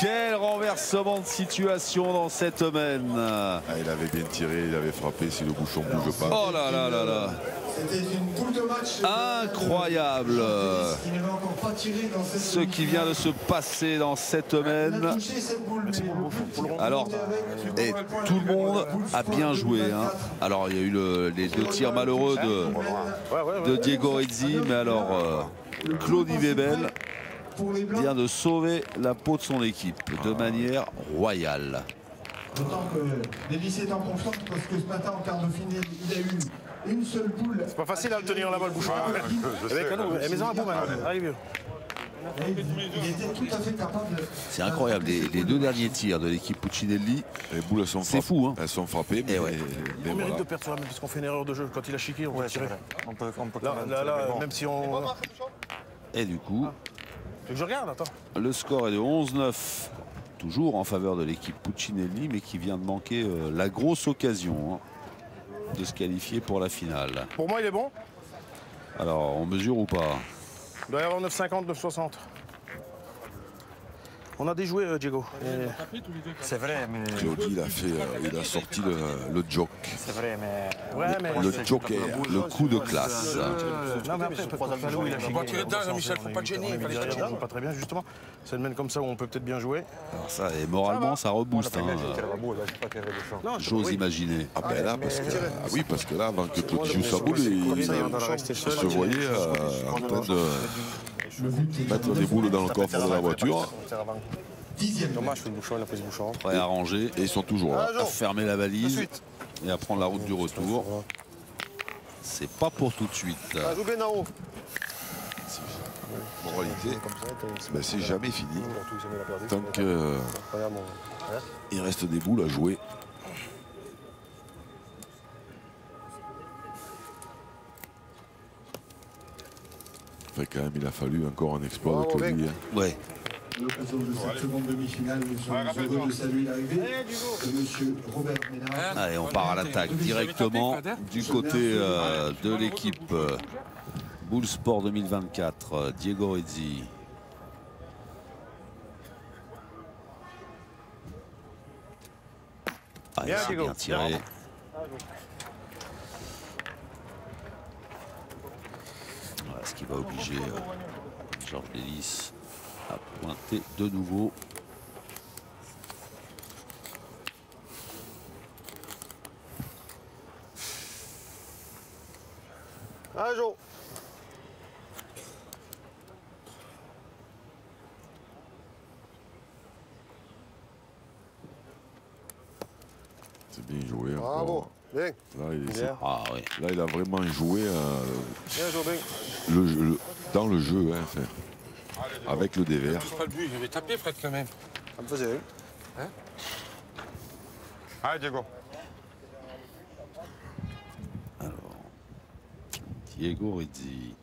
Quel renversement de situation dans cette semaine. Ah, il avait bien tiré, il avait frappé si le bouchon ne bouge pas. Oh là là là là. C'était une boule de match. Incroyable. Qui n'avait encore pas tiré dans cette Ce qui vient de se passer dans cette semaine. Il a touché cette boule, mais Alors, et tout le monde a bien joué. Hein. Alors, il y a eu les deux tirs malheureux de Diego Rizzi, mais alors, Claudie Webel vient de sauver la peau de son équipe de manière royale. D'autant que Delis est en confiance parce que ce matin en quart de finale, il a eu une seule boule. C'est pas facile à le tenir là-bas le bouchon. Mets-en un bout maintenant. Allez, vieux. Il était tout à fait capable. C'est incroyable, les deux derniers tirs de l'équipe Puccinelli, Les boules sont c'est fou. Hein. Elles sont frappées, mais, ouais. mais On mérite voilà. de perdre sur la même parce qu'on fait une erreur de jeu. Quand il a chiqué, on peut tirer. On peut Là, même si on. Et du coup, Tu veux que je regarde, attends. le score est de 11-9, toujours en faveur de l'équipe Puccinelli, mais qui vient de manquer la grosse occasion de se qualifier pour la finale. Pour moi, il est bon. Alors, on mesure ou pas? Il doit y avoir 9,50, 9,60. On a déjoué, Diego. C'est vrai, mais. Claudie, il a sorti le joke. C'est vrai, mais. Ouais, mais. Le joker, le coup de classe. Non, mais après, Palou, il a chiqué. va tirer dedans, Jean-Michel, faut pas te gêner, il fallait derrière, tirer. on joue pas très bien, justement. C'est une mène comme ça où on peut peut-être bien jouer. Alors ça, et moralement, ça rebooste. Hein, Non, j'ose imaginer. Ah ben là, parce que là, avant que Claudie joue sa boule, il se voyait en train de mettre des boules dans le coffre de la voiture. Dommage, je fais le bouchon, il a pris ce bouchon. Prêt à ranger, Et ils sont toujours là. à fermer la valise et à prendre la route du retour. C'est pas pour tout de suite. Joue bien en haut. En réalité, ben, c'est jamais fini. Tant qu'il reste des boules à jouer. Enfin, quand même, il a fallu encore un exploit de Claudie. Hein. Ouais. L'occasion de cette seconde demi-finale, nous sommes heureux de saluer l'arrivée de monsieur Robert Ménard. Allez, on part à l'attaque directement du côté de l'équipe Bull Sport 2024, Diego Rizzi. Ah, il s'est bien tiré. Voilà, ce qui va obliger Georges Delis à pointer de nouveau. Ah, Jo. C'est bien joué. Bravo. Encore. Bien. Ah, oui. Là, il a vraiment joué Bien, Jo, bien. dans le jeu, hein, enfin, avec le dévers. Touche pas le but, j'avais tapé Fred quand même. Ça me faisait un. Allez, Diego. Alors, Diego Rizzi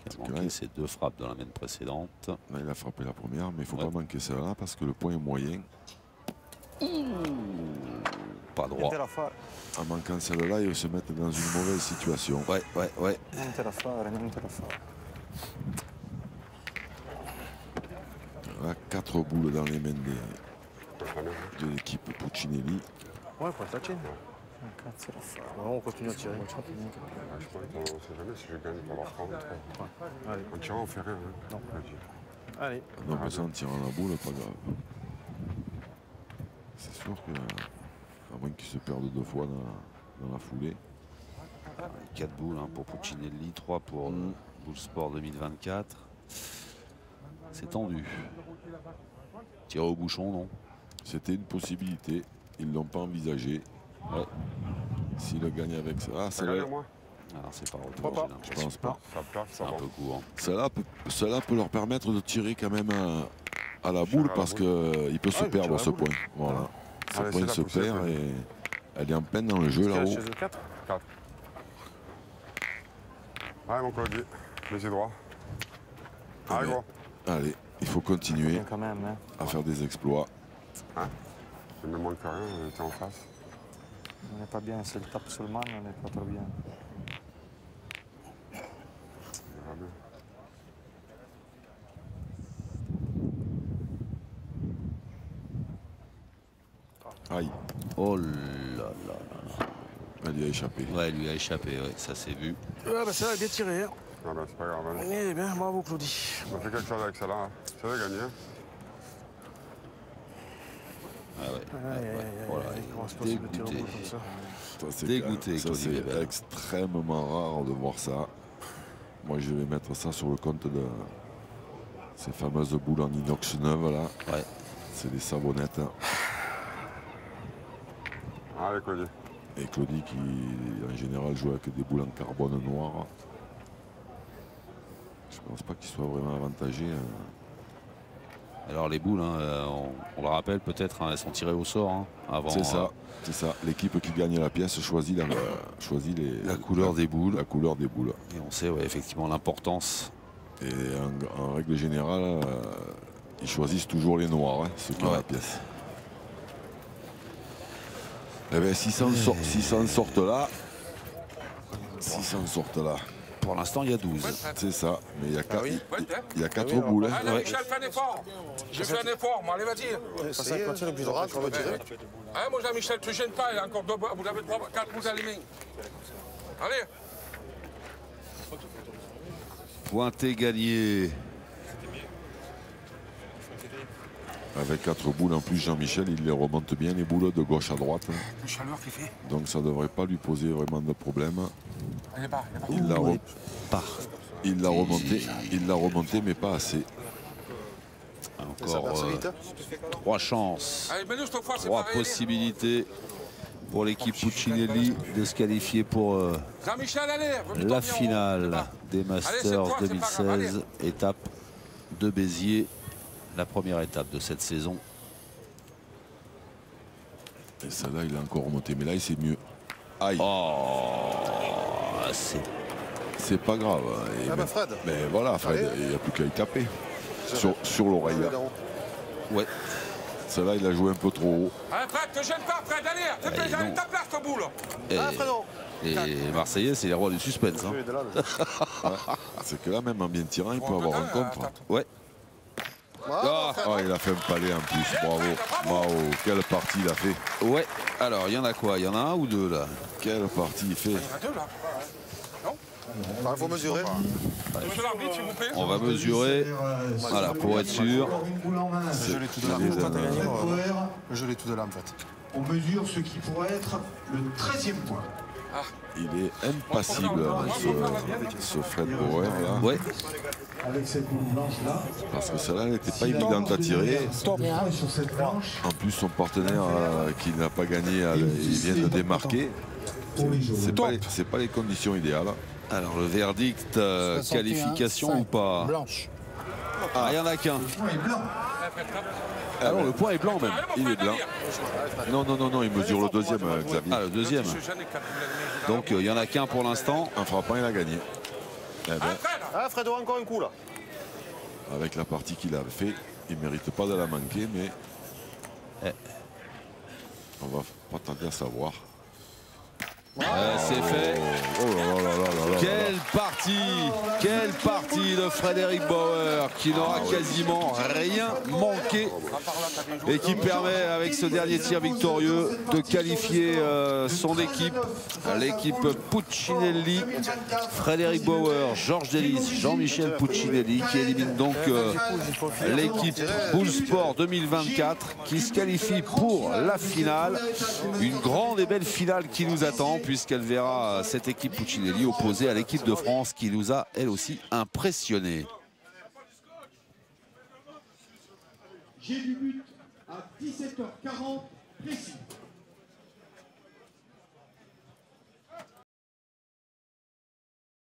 qui a manqué ses deux frappes dans la main précédente. Là, il a frappé la première, mais il ne faut pas manquer celle-là parce que le point est moyen. Pas droit. En manquant celle-là, il va se mettre dans une mauvaise situation. Ouais. Niente da fare, niente da fare. Là, 4 boules dans les mains de l'équipe Puccinelli. Ouais, pour la tienne. Cazzo da fare. On continue à tirer. Je crois qu'on sait jamais si je gagne pour leur prendre. Allez. En tirant, on fait rien. Hein. Non. Allez. Non, mais ça, en tirant la boule, pas grave. C'est sûr que, à moins qu'il se perde 2 fois dans la foulée. 4 boules hein, pour Puccinelli, 3 pour Bull Sport 2024. C'est tendu. Tirer au bouchon, non? C'était une possibilité. Ils ne l'ont pas envisagé. Ouais. S'il le gagne avec ça. Ah, Ça gagne, moi. Alors c'est pas retour, je pense pas. Ça place, C'est ça un va. peu court. Cela peut leur permettre de tirer quand même à la boule parce qu'il peut se perdre ce point. Voilà. Ce Allez, point c'est se la poussée, perd quoi. et elle est en peine dans le jeu là-haut. Chez eux 4. Allez, mon Claudie. Les droit. Allez, gros. Allez, il faut continuer Bien quand même, hein. à faire des exploits. Il me manque rien, on était en face. On n'est pas bien, c'est le tape sur le man, on n'est pas trop bien. On verra bien. Elle lui a échappé. Ouais, elle lui a échappé, ouais, ça s'est vu. Ah bah ça va bien tiré. Hein. Ah ben c'est pas grave. Hein. Eh bien, bravo Claudie. On a fait quelque chose avec ça là. Ça va gagner. Hein. Ah ouais. Voilà, comment c'est possible de tirer au bout comme ça? Ça, Dégoûté, ça, Claudie Bébel. c'est extrêmement rare de voir ça. Moi, je vais mettre ça sur le compte de ces fameuses boules en inox neuves là. Ouais. C'est des savonnettes. Allez, Claudie. Et Claudie qui, en général, joue avec des boules en carbone noir. Je pense pas qu'il soit vraiment avantagé. Alors les boules, hein, on le rappelle peut-être, hein, elles sont tirées au sort hein, avant. C'est ça, c'est ça. L'équipe qui gagne la pièce choisit la couleur des boules. La couleur des boules. Et on sait ouais, effectivement l'importance. Et en règle générale, ils choisissent toujours les noirs, hein, ceux qui ont la pièce. Eh bien, s'ils s'en sortent là, pour l'instant, il y a 12. C'est ça, mais il y a 4 oui. boules. Hein. Allez, Michel, fais un effort. J'ai fait un effort, moi, allez, vas-y. Ça continue le plus rare, on va tirer. Hein, mon Jean-Michel, tu ne gênes pas, il y a encore 2 boules. Vous avez 4 boules à les mains. Allez. Pointé gagné. Avec 4 boules en plus, Jean-Michel, il les remonte bien, les boules de gauche à droite. Une chaleur qui fait. Donc ça ne devrait pas lui poser vraiment de problème. Il est pas. Il l'a remonté, mais pas assez. Encore 3 chances, Allez, mais nous, cette fois, c'est 3 pareil. possibilités pour l'équipe Puccinelli de se qualifier pour Jean-Michel, allez. la finale des Masters 2016, étape de Béziers. La première étape de cette saison. Et celle-là, il a encore remonté. Mais là, c'est mieux. Aïe. Oh, c'est pas grave. Et Ah bah Fred. Mais voilà, Fred, il n'y a plus qu'à y taper. Sur l'oreille. Ouais. Celle-là, il a joué un peu trop haut. Allez, Fred, te gêne pas, Fred, allez. Fais ta place, ta boule. Et les Marseillais, c'est les rois du suspense. Hein. C'est que là, même en bien tirant, il peut avoir un contre. Ouais. Il a fait un palais en plus, bravo. Quelle partie il a fait. Ouais, alors il y en a quoi? Il y en a un ou 2 là? Quelle partie il fait. Il y en a 2 là. Non? Il faut mesurer. Monsieur l'arbitre, s'il vous plaît. On va mesurer, voilà, pour être sûr. Je l'ai tout de l'âme. Je l'ai tout de l'âme en fait. On mesure ce qui pourrait être le 13e point. Il est impassible, ce Fred Bauer là. Ouais. Avec cette boule blanche là. Parce que celle-là, elle n'était pas évidente à tirer. Sur cette planche. En plus, son partenaire qui n'a pas gagné, il vient de démarquer. C'est pas les conditions idéales. Alors le verdict, qualification ou pas? Blanche. Ah, il n'y en a qu'un. Alors le point est blanc même. Il est blanc. Non, il mesure le deuxième, Xavier. Ah, le deuxième. Donc il n'y en a qu'un pour l'instant. En frappant, il a gagné. Eh ben, Ah, Fred, encore un coup là. avec la partie qu'il a fait, il ne mérite pas de la manquer, mais on va pas tarder à savoir. C'est fait. Quelle partie de Frédéric Bauer qui n'aura quasiment rien manqué et qui permet avec ce dernier tir victorieux de qualifier son équipe, l'équipe Puccinelli. Frédéric Bauer, Georges Delis, Jean-Michel Puccinelli qui élimine donc l'équipe Bullsport 2024 qui se qualifie pour la finale. Une grande et belle finale qui nous attend puisqu'elle verra cette équipe Puccinelli opposée à l'équipe de France qui nous a elle aussi impressionnés. J'ai du but à 17h40 précis.